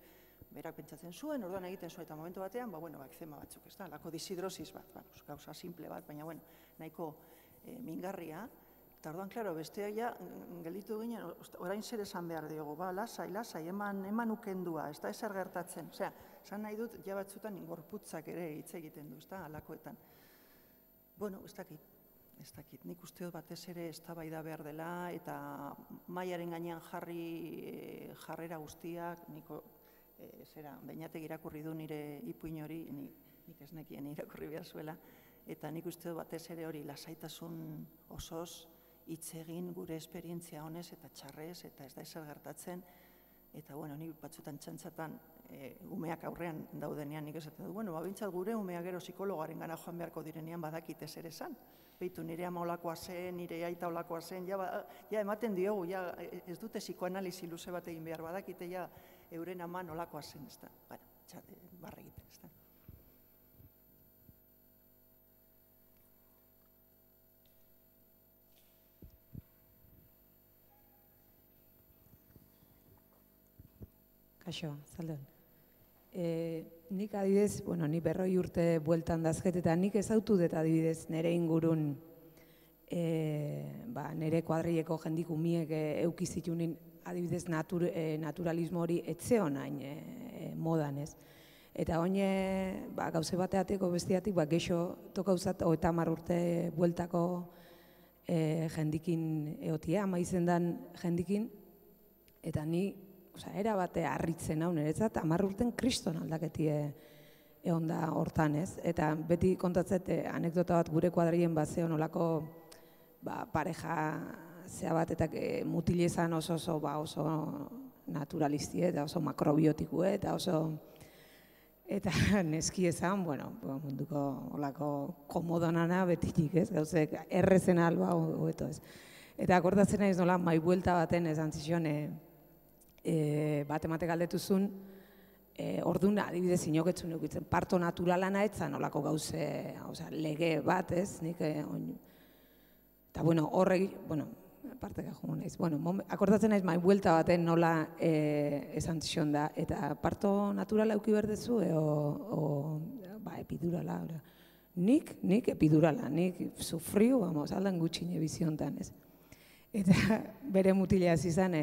berak pentsatzen zuen, orduan egiten zuen, eta momentu batean, ba, bueno, ekzema batzuk, ez da, lako disidrosis bat, gauza simple bat, baina, bueno, nahiko mingarria, eta orduan, klaro, bestea ja, gelditu ginen, orain zer esan behar diogu, ba, lasai, eman ukendua, ez da, ezer gertatzen, osea, esan nahi dut, ja batzutan gorputzak ere hitz egiten du, ez da, alakoetan. Bueno, ez dakit, nik uste dut batez ere eztabaida behar dela, eta mailaren gainean jarrera guztiak, niko, Beñatek irakurri du nire ipuin hori, nik ez nekien irakurri behar zuela, eta nik uste dut batez ere hori lasaitasun osoz hitz egin gure esperientzia honez eta txarrez, eta ez da ezer gertatzen, eta, bueno, nik batzutan txantzatan umeak aurrean daudenean nik esaten du, bueno, babintzat gure umeak gero psikologaren gana joan beharko direnean badakit ez ere esan. Beitu, nire ama olakoa zen, nire aita olakoa zen, ja ematen diogu, ja ez dute psikoanalizi luze bat egin behar badakite, ja euren ama nolakoa zen, ez da. Bueno, barra egiten, ez da. Kaixo, zaldeon. Nik adibidez, ni 40 urte bueltan dazket, eta nik ezautu dut adibidez nire ingurun nire kuadrileko jendik umiek eukizitunin adibidez naturalismo hori etzeon hain modan, ez? Eta oine gauze bateateko bestiatik geixo tokauzat 30 urte bueltako jendikin eotia, ama izendan jendikin, eta ni era bate harritzen hau niretzat, 10 urten kriston aldaketie egon da hortan, ez? Eta beti kontatzet anekdota bat gure kuadrien bat zeon olako pareja zea bat, eta mutilezan oso naturalistie, eta oso makrobiotikue, eta eta neski ezan, munduko olako komodonana betitik, ez? Gauzek errezen alba, hobeto, ez? Eta akordatzen naiz nola, mai buelta baten esan zizion, bat ematek aldetuzun, orduan adibidez inoketzun eukitzen, parto naturala nahetzan olako gauze, lege bat, ez? Eta horrek, parteka joan naiz. Akordatzen naiz mai buelta baten nola esan zizion da, eta parto naturala euki berdezu, epidurala. Nik epidurala, nik sufriu, aldan gutxine biziontan, ez? Eta bere mutilea izan,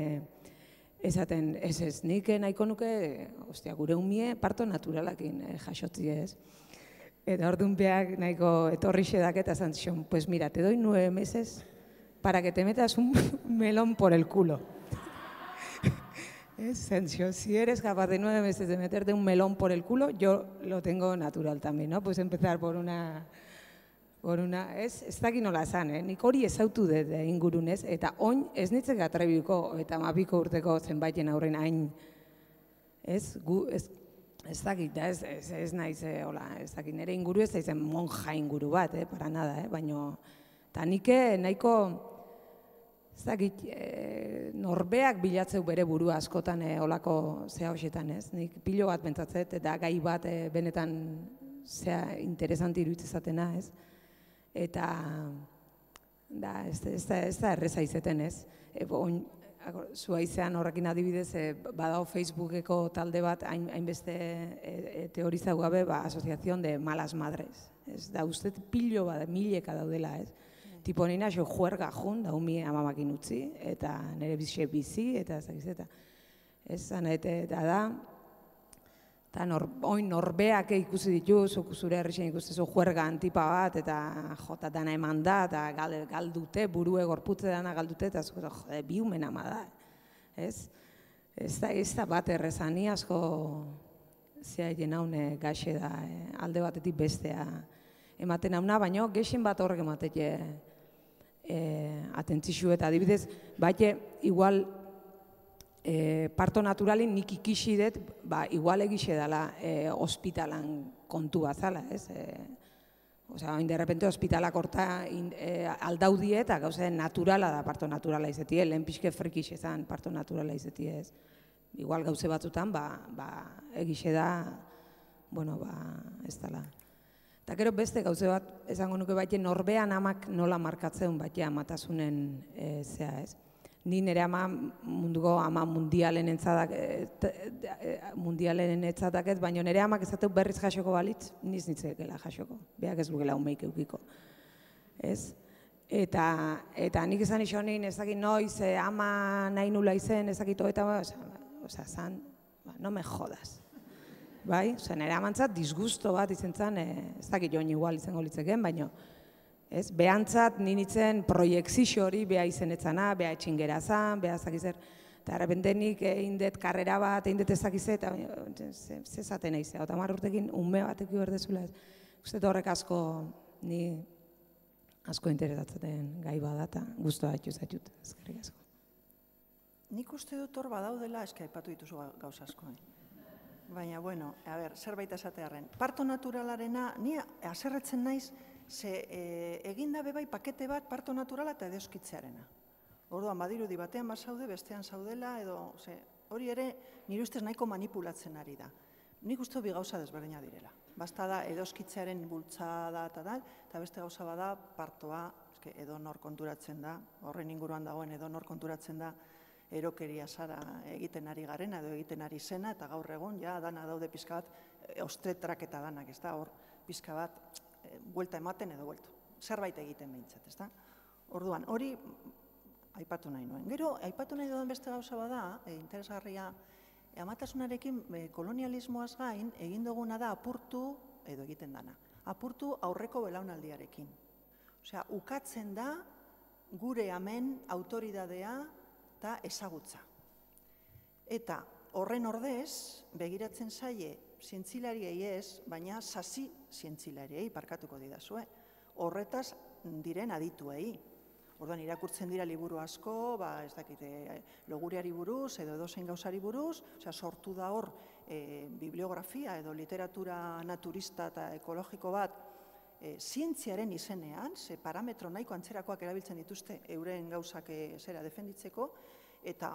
esaten, ez, nik nahiko nuke, gure umie parto naturalakin jasotzi, ez? Eta orduan beak nahiko etorri xedak eta zantzion, pues mira, te doy 9 meses para que te metas un melón por el culo. Zantzion, si eres capaz de 9 meses de meterte un melón por el culo, yo lo tengo natural también, ¿no? Pues empezar por una, ez dakit nola esan, nik hori ezautu dut ingurunez, eta oin ez nitzek atrebiko eta 12 urteko zenbaiten aurren hain, ez dakit, ez naiz, ez dakit, nire inguru ez daizen monja inguru bat, para nada, baina, eta nike nahiko, ez dakit, norbeak bilatzeu bere burua askotan olako zea hoxetan, ez, nik pilo bat pentsatzet, eta gai bat benetan zea interesanti iruditzatena, ez, eta ez da erreza izeten, ez? Zua izean horrekin adibidez, badao Facebookeko talde bat, hainbeste teorizau gabe, asoziazion de malas madres. Da, uste pilo bat, mileka daudela, ez? Tipo nina, jo juerga jun, da umie amamakin utzi, eta nire bizi, eta ezagizeta. Ez, eta da, eta oin norbeak ikusi ditu, zure herrixen ikusi zu juerga antipa bat, eta jota dana eman da, eta galdute, burue gorputze dana galdute, eta jode, biumen ama da. Ez da bat errezani asko zea egin haune gaxe da, alde batetik bestea ematen hauna, baina gexen bat horrek emateke atentzixu eta adibidez, baite igual parto naturalin nik ikisi dut, igual egixe dela ospitalan kontu bat zala, ez? Oin de repente ospitalak horta aldaudie eta gauze naturala da parto naturala izetie, lehen pixke frikix ezan parto naturala izetie, ez? Igual gauze batzutan, egixe da, ez dela. Eta gero beste gauze bat, esango nuke baite norbean amak nola markatzen baite amatasunen zea, ez? Ni nire ama munduko ama mundialen entzatak ez, baina nire amak ezateu berriz jasoko balitz, niz nitzekela jasoko, beak ez lukela umeik eukiko. Ez? Eta nik esan iso nien ezakit noiz ama nahi nula izen, ezakit eta zan, no me jodas. Bai? Nire amantzat disgusto bat izen zan, ezakit joan igual izango litzeken, baina behantzat ninitzen proiektzixo hori beha izenetzana, beha etxingera zan, beha ezakizer, eta errepentenik indet karrera bat, indet ezakize, eta zezaten eize, eta 10 urtekin ume bat eki berdezula ez. Uste horrek asko, ni asko interesatzen gai bada, eta guztua haitu zaitut, ezkerrik asko. Nik uste dut hor badaudela, eski aipatu dituzu gauz asko. Baina, zerbait esatearen. Parto naturalarena, ni aserretzen naiz, eginda bebai pakete bat parto naturala eta edoskitzearena. Orduan, badirudi batean bazaude, bestean zaudela, edo, hori ere, nire ustez nahiko manipulatzen ari da. Nik uste bi gauza desberdina direla. Basta da, edoskitzearen bultzada eta da, eta beste gauza bada, partoa, edo nor konturatzen da, horren inguruan dagoen edo nor konturatzen da, erokeria zara egiten ari garena edo egiten ari zena, eta gaur egun, ja, dana daude pizka bat, ostretrak eta danak, ez da, hor, pizka bat, buelta ematen edo bueltu. Zerbait egiten behintzat, ez da? Orduan, hori aipatu nahi nuen. Gero, aipatu nahi duen beste gauza bada, interesgarria, amatasunarekin kolonialismoaz gain, egin duguna da apurtu, edo egiten dana, apurtu aurreko belaunaldiarekin. Osea, ukatzen da gure hemen autoridadea eta ezagutza. Eta horren ordez, begiratzen zaie, zientzilariei ez, baina sasi zientzilariei parkatuko didazue. Horretaz diren adituei. Orduan irakurtzen dira liburu asko, ez dakite, loguriari buruz edo edozein gauzari buruz, osea, sortu da hor bibliografia edo literatura naturista eta ekologiko bat zientziaren izenean, ze parametro nahiko antzerakoak erabiltzen dituzte euren gauzak zera defenditzeko, eta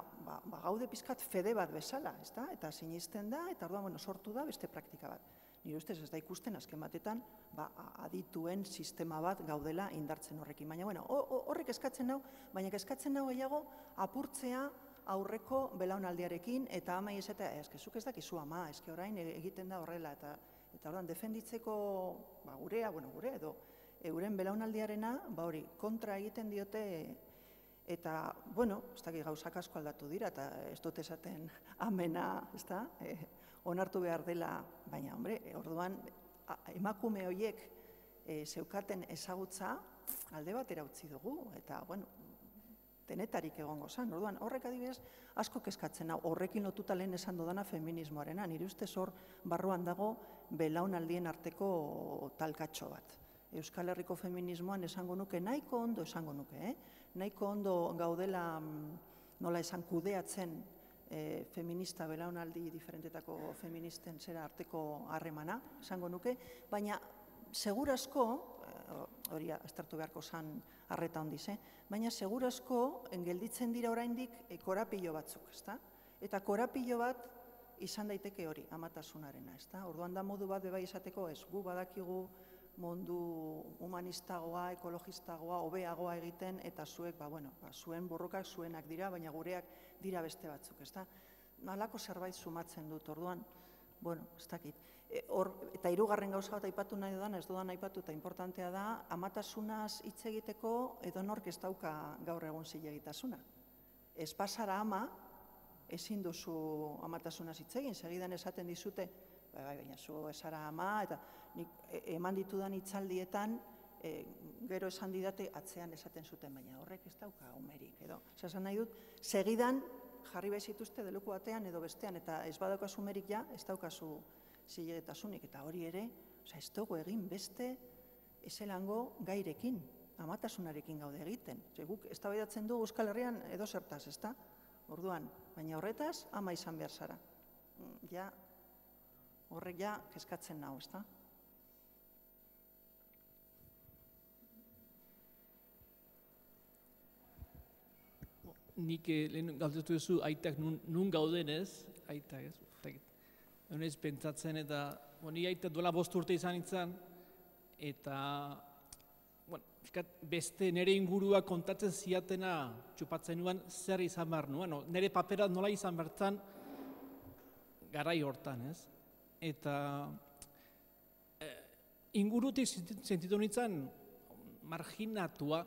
gaude pizkat fede bat bezala, eta sinisten da, eta orduan sortu da beste praktika bat. Nire ustez ez da ikusten azken batetan adituen sistema bat gaudela indartzen horrekin. Baina horrek eskatzen nau, baina eskatzen nau gehiago apurtzea aurreko belaunaldiarekin, eta ama izatea, zuk ez dakizu ama, orain egiten da horrela, eta orduan defenditzeko gurea edo euren belaunaldiarena hori kontra egiten diote, eta, ez dakit gauzak asko aldatu dira, eta ez dut esaten amena, onartu behar dela, baina, orduan, emakume horiek zeukaten ezagutza alde batera utzi dugu, eta, denetarik egongo zen. Orduan, horrek adibidez, asko kezkatzen hau, horrekin lotuta lehen esan dudana feminismoarena, nire ustez hor barruan dago belaunaldien arteko talkatxo bat. Euskal Herriko feminismoan esango nuke, nahiko ondo esango nuke, nahiko ondo gaudela, nola esan, kudeatzen feminista belaunaldi diferentetako feministen zera arteko harremana, esango nuke, baina segurazko, hori aztertu beharko zan arreta hondiz, baina segurazko gelditzen dira oraindik korapilo batzuk, ezta? Eta korapilo bat izan daiteke hori, amatasunarena, ezta? Orduan da modu bat beba izateko ez, gu badakigu mundu humanistagoa, ekologistagoa, hobeagoa egiten, eta zuek, zuen borrokak zuenak dira, baina gureak dira beste batzuk, ezta? Nalako zerbait sumatzen dut, orduan, ez dakit. Eta hirugarren gauza bat aipatu nahi dudan, ez dudan aipatu, eta importantea da, amatasunaz hitz egiteko edonork ez dauka gaur egun zilegitasuna. Ez pasara ama, ezin duzu amatasunaz hitz egin, segidan esaten dizute, baina zu esara ama, eta eman ditudan hitzaldietan, gero esan didate atzean esaten zuten, baina horrek ez dauka umerik, edo. Esan nahi dut, segidan jarri behar zituzte deluku batean edo bestean, eta ez badaukazu umerik ja, ez daukazu zilegetasunik, eta hori ere, ez dugu egin beste ezelango gairekin, amatasunarekin gaude egiten. Guk eztabaidatzen dugu Euskal Herrian edo zertaz, ezta? Orduan, baina horretaz, ama izan behar zara. Horrek ja kezkatzen nau, ezta? Nik lehen galdetu duzu aitak nun gauden ez, aitak ez, honez pentsatzen eta, ni aitak duela 5 urte izan itzan, eta, beste nire ingurua kontatzen ziatena txupatzen nuen zer izan behar nuen, nire papera nola izan bertan garai hortan ez, eta ingurutik sentitu nintzen marginatua,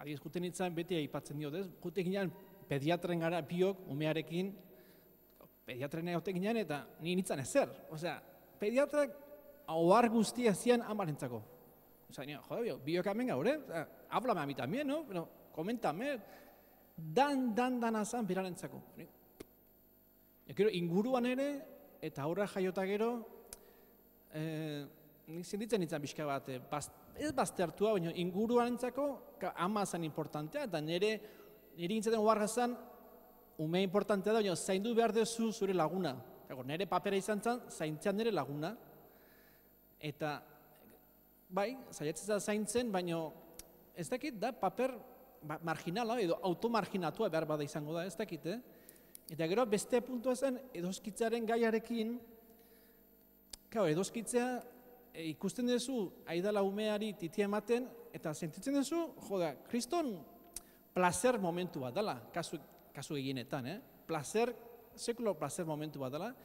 adiez, guten nintzen beti aipatzen diot, ez? Guten ginen pediatren gara biok, umearekin, pediatren egoten ginen eta nintzen ezer. Osea, pediatrak ohar guztia zian amarentzako. Osea, joder, biok hemen gaur, háblame a mí también, ¿no? Bueno, coméntame. Dan azan berarentzako. Gero, inguruan ere, eta aurra jaiota gero, nik sentitzen nintzen bizka bat, ez baztertua, baina inguruanentzako ama zen importantea, eta nire gintzaten oharra zen, ume importantea da, baina zaindu behar duzu zure laguna. Nire papera izan zen, zaintzean nire laguna, eta bai, zaiatzen zaintzen, baina ez dakit da paper marginala edo automarginatua behar bada izango da, ez dakit, Eta gero beste puntua zen, edoskitzaren gaiarekin, edoskitzea ikusten duzu, aidala umeari titia ematen, eta sentitzen duzu, kriston placer momentu bat, dela, kasu gehienetan, placer, sekulo placer momentu bat dela,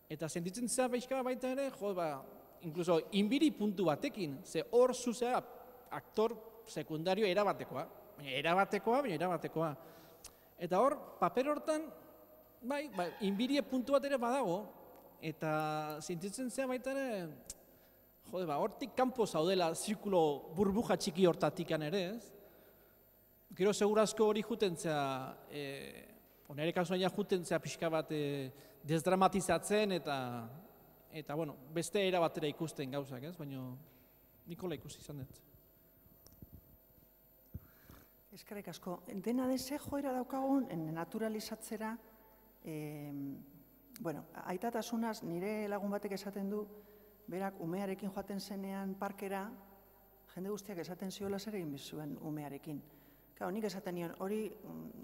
eta sentitzen zea pixka baita ere, incluso inbiri puntu batekin, ze hor zuzea aktor sekundario erabatekoa. Eta hor, paper hortan, bai, inbirie puntu bat ere badago, eta sentitzen zea baita ere, hortik kanpo zaudela zirkulo burbuja txiki hortatikan ere, ez? Gero segurazko hori jutentzea, nire kasuan jutentzea pixka bat desdramatizatzen eta bueno, beste era batera ikusten gauzak, ez? Baina Nikola ikusi izan dut. Eskerrik asko. Dena deze joera daukagun naturalizatzera, bueno, aitatasunaz nire lagun batek esaten du, berak umearekin joaten zenean parkera, jende guztiak esaten ziola zer egin bizuen umearekin. Claro, nik esaten nion, hori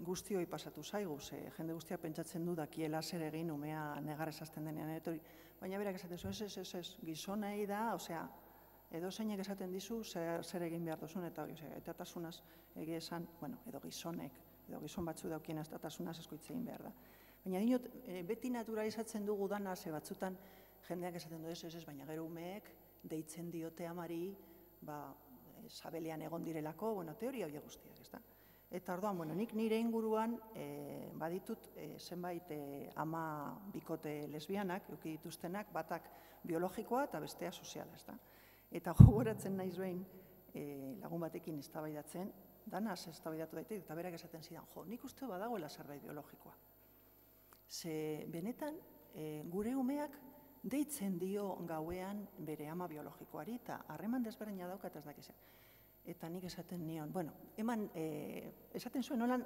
guztioi pasatu zaigu, jende guztiak pentsatzen du dakiela zer egin umea negar esazten denean, baina berak esaten zuen, ez, gizonei da, osea, edo zeinek esaten dizu zer egin behar duzun, eta aitatasunaz egia esan, bueno, edo gizonek, edo gizon batzu daukien aitatasunaz eskoitze egin behar da. Baina dinot, beti naturalizatzen dugu dana, ze batzutan jendeak esaten du ez, baina gero umeek deitzen diote amari, sabelean egon direlako, bueno, teoria hori guztiak, ez da? Eta orduan, bueno, nik nire inguruan baditut zenbait ama bikote lesbianak, euki dituztenak, batak biologikoa eta bestea soziala, ez da? Eta gogoratzen naiz behin lagun batekin eztabaidatzen, danaz eztabaidatu daiteke, eta berak esaten zidan, nik uste badagoela zerbait biologikoa. Ze benetan, gure umeak deitzen dio gauean bere ama biologikoari, eta harreman desberdina dauka eta ez dakizen. Eta nik esaten nion, bueno, esaten zuen nolan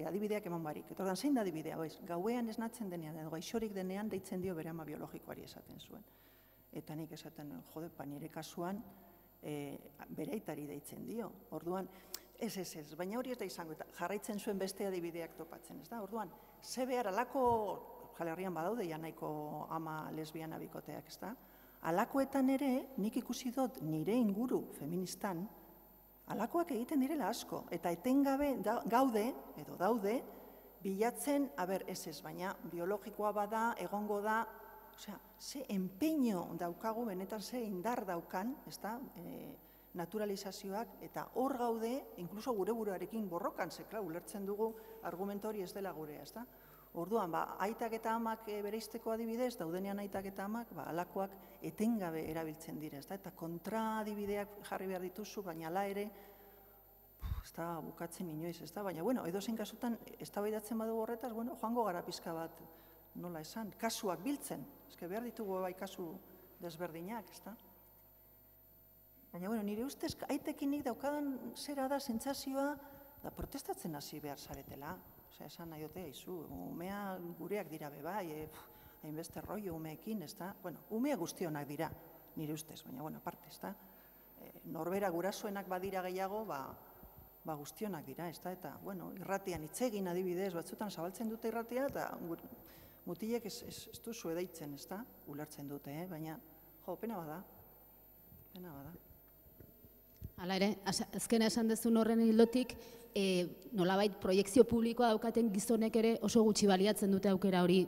adibideak eman barik. Eta ordan, zein da adibidea, gauean esnatzen denean, edo gaixorik denean deitzen dio bere ama biologikoari esaten zuen. Eta nik esaten, nire kasuan bere aitari deitzen dio. Orduan, ez, baina hori ez da izango, eta jarraitzen zuen beste adibideak topatzen, ez da? Orduan, ze behar alako Jalerrian badaude ja nahiko ama lesbiana bikoteak, ez da? Alakoetan ere, nik ikusi dut nire inguru feministan, alakoak egiten direla asko, eta etengabe gaude, edo daude, bilatzen, ez, baina biologikoa bada, egongo da, osea, ze empeño daukagu, benetan ze indar daukan, ez da, naturalizazioak, eta hor gaude, inkluso gure buruarekin borrokan, ze, klar, ulertzen dugu argumento hori ez dela gurea, ez da? Orduan, aitak eta amak bereizteko adibidez, daudenean aitak eta amak, alakoak etengabe erabiltzen dira, eta kontradibideak jarri behar dituzu, baina ala ere, ez da bukatzen inoiz, ez da, baina, bueno, edozein kasutan, eztabaidatzen badugu horretaz, bueno, joango gara pizka bat, nola esan, kasuak biltzen, ezke behar ditugu bai kasu desberdinak, ez da. Baina, bueno, nire ustez, aitekin nik daukadan zera da, sentsazioa, da protestatzen hasi behar zaretela. Osea, esan nahi dute, umea gureak dira bebai, hainbeste rollo umeekin, ez da? Bueno, umea guztionak dira, nire ustez, baina, bueno, aparte, ez da? Norbera gurasoenak badira gehiago, guztionak dira, ez da? Eta, bueno, irratian itzegin adibidez, batzutan zabaltzen dute irratia, eta mutilek ez duzu edaitzen, ez da? Ulertzen dute, baina, pena bada. Hala ere, azkena esan dezun horren hildotik, nolabait proiekzio publikoa daukaten gizonek ere oso gutxi baliatzen dute aukera hori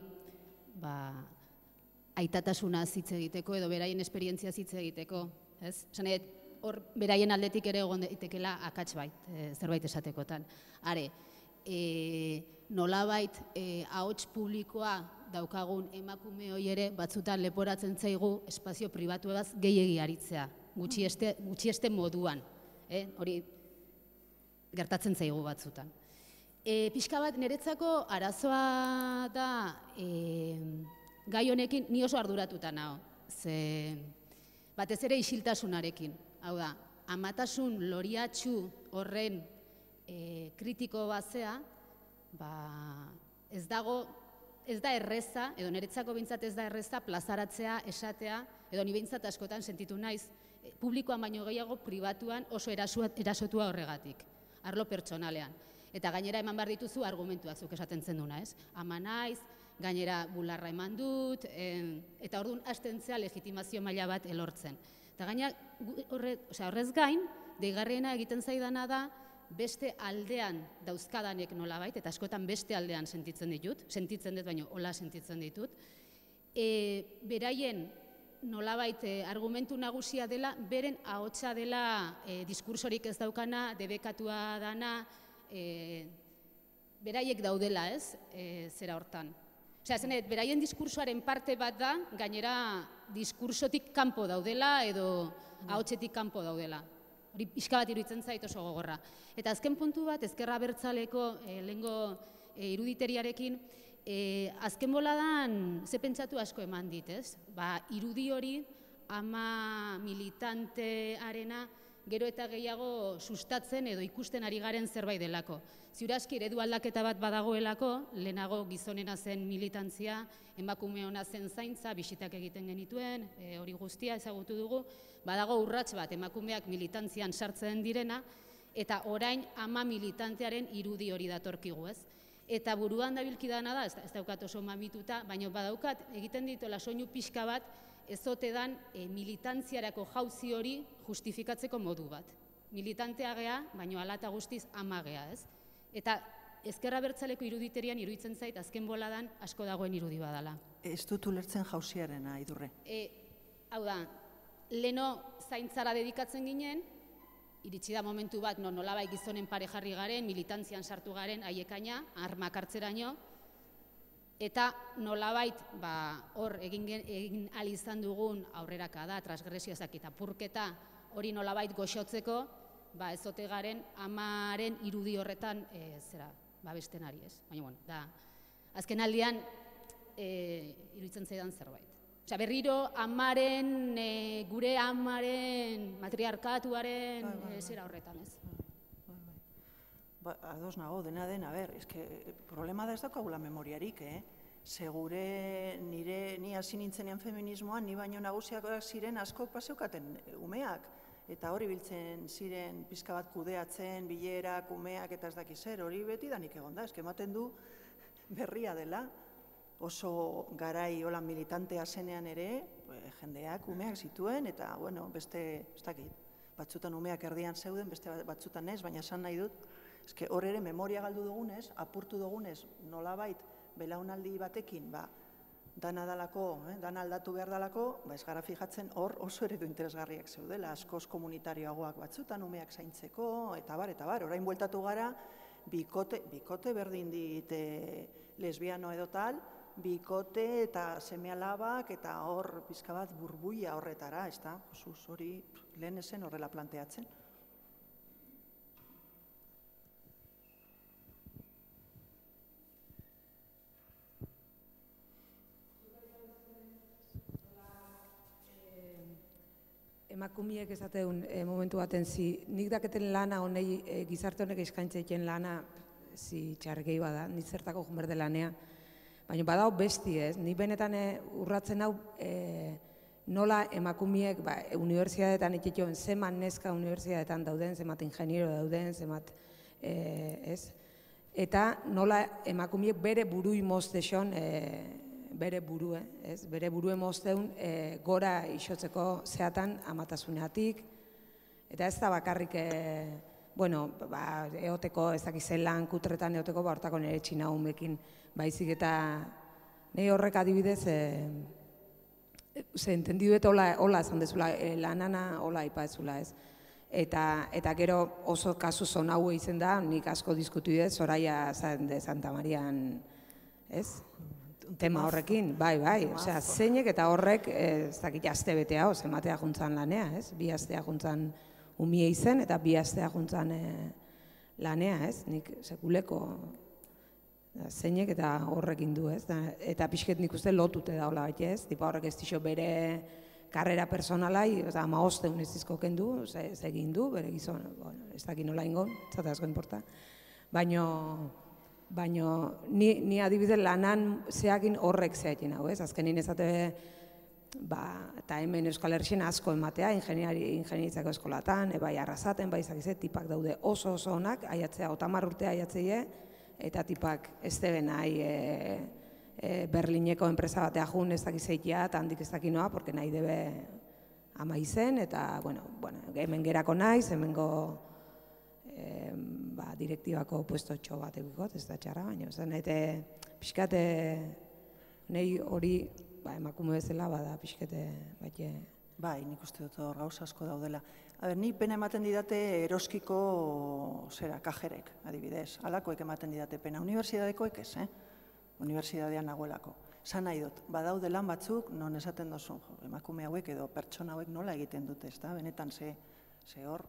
aitatasuna hitz egiteko edo beraien esperientzia hitz egiteko. Esan nahi, hor beraien aldetik ere egon daitekela akats zerbait esatekotan. Are, nolabait ahots publikoa daukagun emakume hori ere batzutan leporatzen zaigu espazio pribatuegaz gehiegi aritzea, gutxieste moduan, hori gertatzen zaigu batzutan. Pixka bat niretzako arazoa da gai honekin ni oso arduratuta nago, batez ere isiltasunarekin, hau da, amatasun loriatxu horren kritiko bazea, ez da erreza, edo niretzako bintzat ez da erreza plazaratzea, esatea, edo ni bintzat askotan sentitu naiz, publikoan baino gehiago pribatuan oso erasotua horregatik, arlo pertsonalean. Eta gainera eman behar dituzu argumentuak zuk esaten zen duna, ez? Ama naiz, gainera bularra eman dut, eta orduan hastentzea legitimazio maila bat elortzen. Eta gainera horrez gain, deigarriena egiten zaidana da, beste aldean dauzkadanek nolabait, eta askotan beste aldean sentitzen dut, baina hola sentitzen ditut, beraien nolabait argumentu nagusia dela, beren ahotsa dela diskursorik ez daukana, debekatua dana, beraiek daudela, ez, zera hortan. Osea, zenet, beraien diskursoaren parte bat da, gainera diskursotik kanpo daudela edo ahotsetik kanpo daudela. Hori pixka bat iruditzen zait oso gogorra. Eta azken puntu bat, Ezker Abertzaleko lehengo iruditeriarekin, azken boladan ze pentsatu asko eman dit, ez? Irudi hori ama militantearena gero eta gehiago sustatzen edo ikusten ari garen zerbait delako. Ziurazki eredu aldaketa bat badagoelako, lehenago gizonena zen militantzia, emakumeona zen zaintza, bisitak egiten genituen, hori guztia ezagutu dugu, badago urrats bat emakumeak militantzian sartzen direna, eta orain ama militantearen irudi hori datorkigu, ez? Eta buruan dabilkidana da, ez daukat oso mamituta, baina badaukat egiten ditola soinu pixka bat, ezote dan militantziarako jauzi hori justifikatzeko modu bat. Militantea gea, baina hala eta guztiz ama gea, ez? Eta Ezker Abertzaleko iruditerian iruditzen zait azken boladan asko dagoen irudi badala. Ez dut ulertzen jauziarena, Idurre. Hau da, leno zaintzara dedikatzen ginen, iritsi da momentu bat nolabait gizonen pare jarri garen, militantzian sartu garen haiekaina, armak hartzeraino, eta nolabait hor egin ahal izan dugun aurreraka da, transgresiozak eta purketa hori nolabait goxotzeko, ezote garen amaren irudi horretan babesten ari ez. Baina, da, azken aldian iruditzen zaidan zerbait. Osea, berriro amaren, gure amaren, matriarkatuaren zera horretan ez. Ados nago, dena den, problema da ez daukagula memoriarik, Segure ni hasi nintzenean feminismoan, ni baino nagusiak ziren askok paseukaten umeak, eta hori biltzen ziren pizka bat kudeatzen, bilerak, umeak eta ez dakiz zer, hori beti danik egon da, ematen du berria dela, oso garai holan militantea zenean ere, jendeak umeak zituen, eta, beste, ez dakit, batzutan umeak erdian zeuden, beste batzutan ez, baina esan nahi dut, hor ere memoria galdu dugunez, apurtu dugunez, nolabait, belaunaldi batekin, dana dalako, dana aldatu behar dalako, ez gara fijatzen hor oso eredu interesgarriak zeudela, askoz komunitarioagoak batzutan, umeak zaintzeko, eta bar, orain bueltatu gara, bikote berdin dit lesbiano edo tal, bikote eta seme-alabak eta hor pizka bat burbuia horretara, ez da, hori lehen ezen horrela planteatzen. Emakumiek esateun momentu baten nik daketen lana honei gizarte honek eskaintzeiken lana txargei bada, nik zertako junberde lanea, baina badao besti ez, nik benetan urratzen hau nola emakumiek unibertsitateetan itxetxoen zemat neska unibertsitateetan dauden, zemat ingeniero dauden, zemat ez, eta nola emakumiek bere burui mozteson, bere burue mozteun gora isotzeko zeatan amatasuneatik, eta ez da bakarrik, eoteko, ez dakizen lan kutretan eoteko, hortako nire txina humekin baizik, eta nahi horrek adibidez, entendiduet hola esan dezula, lanana hola ipaezula ez, eta gero oso kasu zon hau izen da, nik asko diskutu dut, Soraya de Santa Marian, ez? Tema horrekin, bai, osea, zeinek eta horrek, ez dakit aste betea, ematea juntzan lanea, ez? 2 astea juntzan umie izen eta 2 astea juntzan lanea, ez? Nik sekuleko zeinek eta horrekin du, ez? Eta pixket nik uste lotute da hola bat, ez? Tipa horrek ez dixo bere karrera personalai, 15 ez dizko kendu, ez egin du, bere gizon, ez dakit nola ingon, zate asko inporta, baina ni adibidez lanan zehakin horrek zehakin hau, ez? Azkenin ezate, eta hemen Euskal Herrixen asko ematea, ingenieritzako eskolatan, bai arrasaten, bai izakizet, tipak daude oso onak, aiatzea, 30 urte aiatzeie, eta tipak ez deben Berlineko enpresa batea jun ez dakizeitia, eta handik ez dakinoa, porque nahi debe ama izen, eta, hemen gerako naiz, hemengo direktibako puestotxo bat egikot, ez da txarra, baina zen, eta pixkate nahi hori emakume bezala bada pixkate baite. Bai, nik uste dut hor gauza asko daudela. Ni pena ematen didate eroskiko kajerek, adibidez. Halakoek ematen didate pena. Unibertsitatekoek ez, unibertsitatean nagoelako. Zan nahi dut, badaude lan batzuk, non esaten dozu, emakume hauek edo pertsona hauek nola egiten dute, ez da? Benetan ze hor,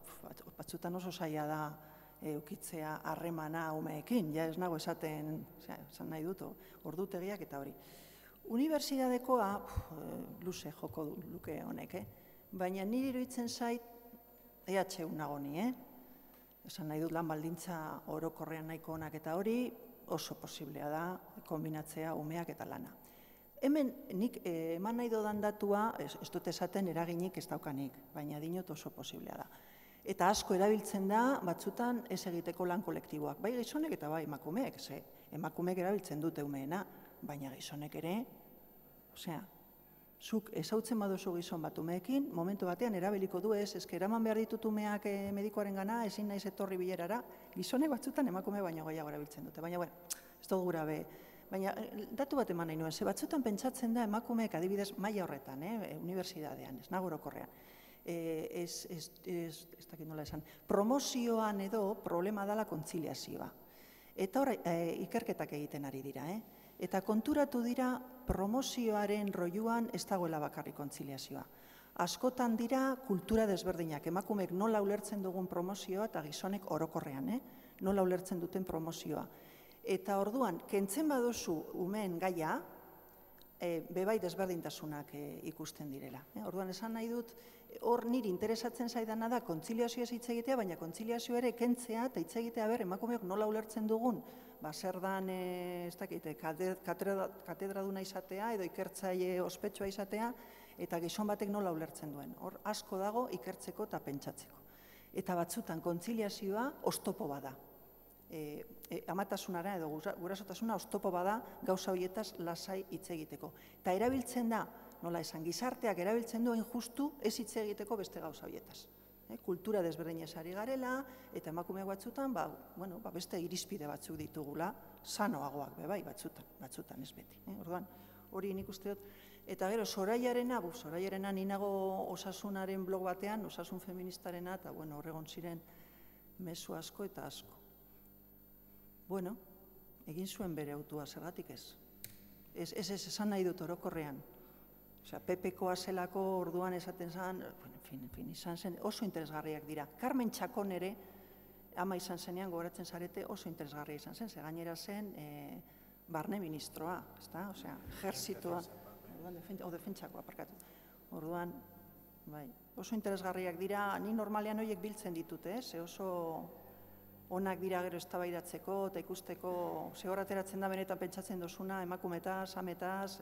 batzutan oso zaila da eukitzea harremana umeekin, ja ez nago esaten, zan nahi dut, ordutegiak eta hori. Unibertsitatekoa, luze joko luke honek, baina niri iruditzen zait, EHU nago ni, esan nahi dut lan baldintza orokorrean nahiko onak eta hori, oso posiblea da kombinatzea umeak eta lana. Hemen nik eman nahi dodan datua, ez dut esaten eraginik ez daukanik, baina dinot oso posiblea da. Eta asko erabiltzen da, batzutan ez egiteko lan kolektiboak, bai gizonek eta bai emakumeek, emakumeek erabiltzen dute umeena, baina gizonek ere, osea, zuk ezautzen baduzu gizon bat umeekin, momentu batean erabiliko du ez, eraman behar ditut umeak medikoaren gana, ezin naiz etorri bilerara, gizonek batzutan emakume baino gehiago erabiltzen dute, baina, ez dut gura be, baina datu bat eman nahi nuen, batzutan pentsatzen da emakumeek adibidez maila horretan, unibertsitatean, ez nago orokorrean, ez dakit nola esan, promozioan edo problema dela kontziliazioa. Eta hor, ikerketak egiten ari dira, eta konturatu dira promozioaren roiuan ez dagoela bakarrik kontziliazioa. Askotan dira kultura desberdinak, emakumeek nola ulertzen dugun promozioa eta gizonek orokorrean, nola ulertzen duten promozioa. Eta orduan, kentzen baduzu umeen gaia, bebai desberdintasunak ikusten direla. Orduan, esan nahi dut, hor niri interesatzen zaidana da kontziliazioa hitz egitea, baina kontziliazio ere kentzea eta hitz egitea emakumeok nola ulertzen dugun, zer dan, ez dakit, katedraduna izatea edo ikertzaile ospetsua izatea, eta gizon batek nola ulertzen duen. Hor asko dago ikertzeko eta pentsatzeko. Eta batzutan kontziliazioa oztopo bada. Amatasunara edo gurasotasuna oztopo bada gauza horietaz lasai hitz egiteko. Eta erabiltzen da, nola esan, gizarteak erabiltzen duen justu ez hitz egiteko beste gauza horietaz. Kultura desberdinez ari garela, eta emakume batzutan, beste irizpide batzuk ditugula, sanoagoak bebai batzutan ez beti. Orduan, hori nik uste dut. Eta gero, Soraiarena ninago osasunaren blog batean, osasun feministarena, eta horregon ziren mezu asko eta asko. Bueno, egin zuen bere autua, zergatik ez. Ez esan nahi dut orokorrean. Osea, PPkoa zelako orduan esaten zen, izan zen, oso interesgarriak dira. Carmen Txakon ere, ama izan zenean gogoratzen zarete, oso interesgarria izan zen, ze gainera zen barne ministroa, ezta? Osea, ejertzitoa, defentsakoa, parkatu. Orduan, oso interesgarriak dira, ni normalean horiek biltzen ditut, ze oso onak dira gero eztabaidatzeko eta ikusteko ze hor ateratzen da benetan pentsatzen dozuna, emakumetaz, ametaz.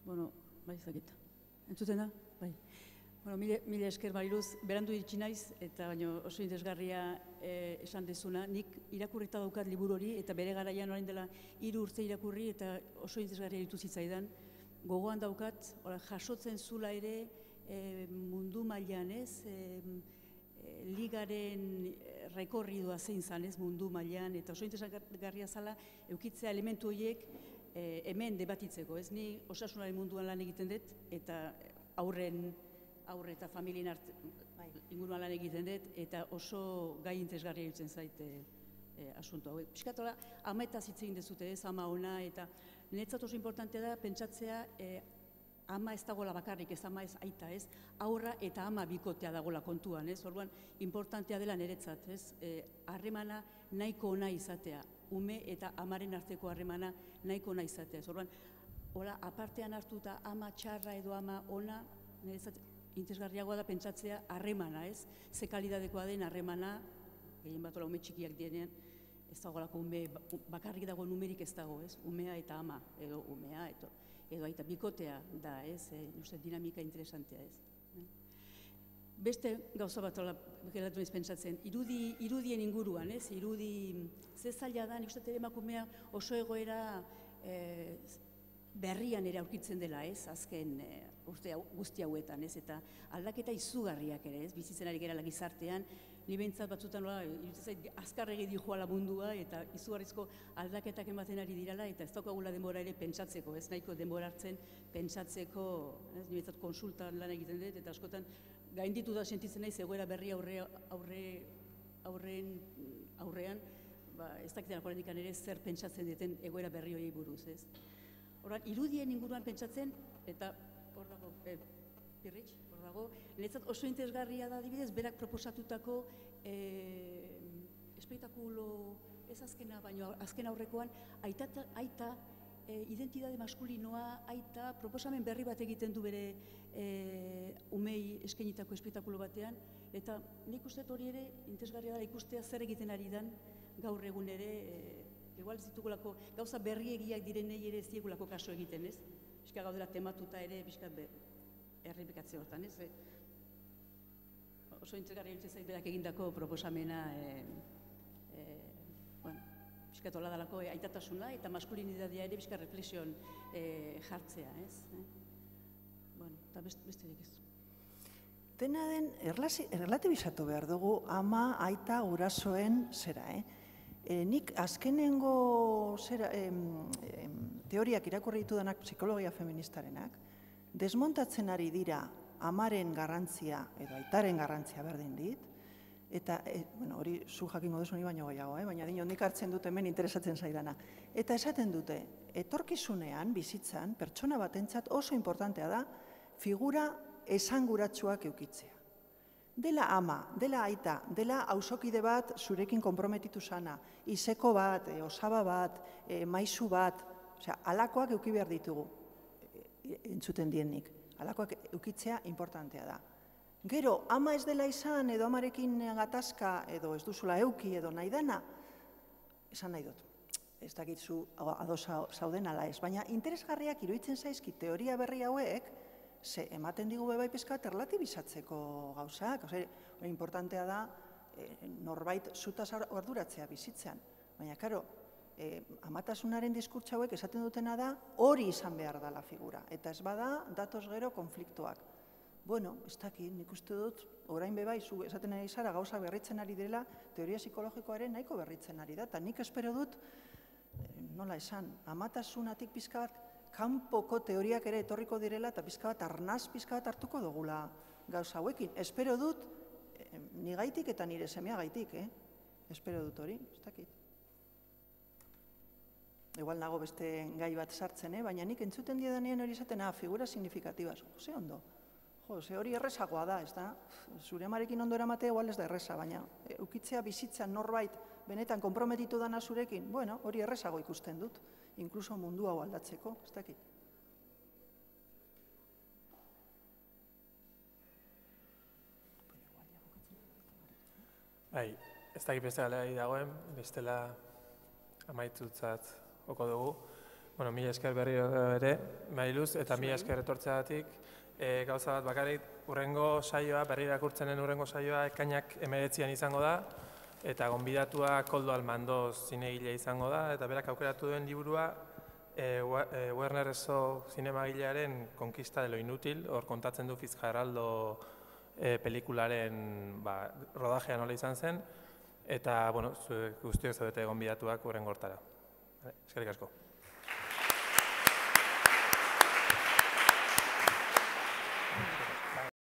Bueno, bai, zakit. Entzuten da? Bai. Bueno, mila esker Mariluz, berandu iritsi naiz, eta baino oso interesgarria esan dezuna. Nik irakurrita daukat liburu hori, eta bere garaian orain dela 3 urte irakurri, eta oso interesgarria ditu zitzaidan. Gogoan daukat, jasotzen zula ere, mundu mailan ez, ligaren rekorridua zein zan ez mundu mailan, eta oso interesgarria zala eukitzea elementu horiek hemen debatitzeko, ez ni osasunaren munduan lan egiten dut, eta aurre eta familien inguruan lan egiten dut, eta oso gai interesgarria dutzen zait asunto hau. Piskatola, amaetaz hitz egin dezute ez, ama ona, eta niretzat oso importantea da pentsatzea ama ez dagoela bakarrik, ez ama ez aita, ez? Aurra eta ama bikotea dagoela kontuan, ez? Orduan, importantea dela niretzat, ez? Harremana nahiko ona izatea, ume eta amaren arteko harremana nahiko ona izatea. Orduan, apartean hartuta ama txarra edo ama ona, niretzat interesgarriagoa da pentsatzea harremana, ez? Ze kalidadekoa den harremana, gehien bat ume txikiak dienean, ez dagoelako ume, bakarrik dago numerik ez dago, ez? Umea eta ama, edo umea, edo aita bikotea da, ez? Uste dinamika interesantea, ez? Beste gauza bat gelatu ez pentsatzen, irudien inguruan, ez? Ze zaila da, nik uste ere emakumea oso egoera berrian ere aurkitzen dela, ez? Azken urte guzti hauetan, ez? Eta aldaketa izugarriak ere, ez? Bizitzen ari gerala gizartean, ni behintzat batzutan nola, azkarregi dijoala mundua, eta izugarrizko aldaketak ematen ari dirala, eta ez daukagula denbora ere pentsatzeko, ez? Nahiko denbora hartzen pentsatzeko, ez? Ni behintzat konsultan lan egiten dut, eta askotan gainditu da sentitzen naiz egoera berri aurrean, ez dakitenak oraindik ere zer pentsatzen duten egoera berri horiei buruz, ez? Orduan, irudien inguruan pentsatzen, eta hor dago, Pirritx, hor dago, niretzat oso interesgarria da adibidez, berak proposatutako espektakulo, ez azkena, baina azken aurrekoan, aita identitate maskulinoa, aita proposamen berri bat egiten du bere umei eskainitako espektakulo batean, eta nik uste hori ere interesgarria da ikustea zer egiten ari dan gaur egun ere, igual ez ditugulako, gauza berriegiak direnei ere ez diegulako kaso egiten, ez? Piskat gaudela tematuta ere, piskat errepikatze hortan, ez? Oso interesgarria hiltzen zait berak egindako proposamena, piskat hola dalako aitatasuna eta maskulinitatea ere piskat reflexioan jartzea, ez? Eta besterik ez. Dena den, erlatibizatu behar dugu ama, aita, gurasoen zera, Nik azkenengo teoriak irakurri ditudanak psikologia feministarenak, desmontatzen ari dira amaren garrantzia edo aitaren garrantzia berdin dit, eta, hori zu jakingo duzu ni baino gehiago, baina nik hartzen dut hemen interesatzen zaidana. Eta esaten dute, etorkizunean, bizitzan, pertsona batentzat oso importantea da figura esanguratsuak eukitzea. Dela ama, dela aita, dela auzokide bat zurekin konprometitu sana, izeko bat, osaba bat, maisu bat, alakoak euki behar ditugu, entzuten dienik, alakoak eukitzea importantea da. Gero, ama ez dela izan, edo amarekin gatazka, edo ez duzula euki, edo nahi dena, esan nahi dut, ez dakitzu ados zauden ala ez, baina interesgarriak iruditzen zaizki teoria berri hauek, ze ematen digu bebai pizkat erlatibizatzeko gauzak, hori importantea da norbait zutaz arduratzea bizitzean. Baina, karo, amatasunaren diskurtsa hauek esaten dutena da hori izan behar da la figura, eta ez bada datoz gero konfliktuak. Bueno, ez dakit, nik uste dut, orain bebai, zu esaten ari zara gauza berritzen ari dela, teoria psikologikoaren nahiko berritzen ari da, eta nik espero dut, nola esan, amatasunatik pizka bat, kanpoko teoriak ere etorriko direla eta pizka bat arnaz pizka bat hartuko dugula gauza hauekin. Espero dut, nigaitik eta nire semea gaitik, espero dut hori, ez dakit. Igual nago beste gai bat sartzen, baina nik entzuten diedanean hori esaten, figura signifikatibaz, ze ondo. Ze hori errezagoa da, ez da? Zure amarekin ondo eramatea igual ez da erreza, baina eukitzea bizitzan norbait benetan konprometitu dana zurekin, bueno, hori errezago ikusten dut. Inkluso mundu hau aldatzeko, ez dakit. Bai, ez dakit beste galera dagoen, bestela amaitutzat joko dugu. Bueno, mila esker berri ere, Mariluz, eta mila esker etortzeagatik. Gauza bat bakarrik, urrengo saioa, berri irakurtzenen urrengo saioa, ekainak 19an izango da, eta gonbidatua Koldo Almandoz zinegile izango da, eta berak aukeratu duen liburua Werner Herzog zinemagilearen Conquista de lo Inútil, hor kontatzen du Fitzgeraldo pelikularen rodajea nola izan zen, eta, bueno, guztiok zaudete gonbidatuak urrengo hortara. Eskerrik asko.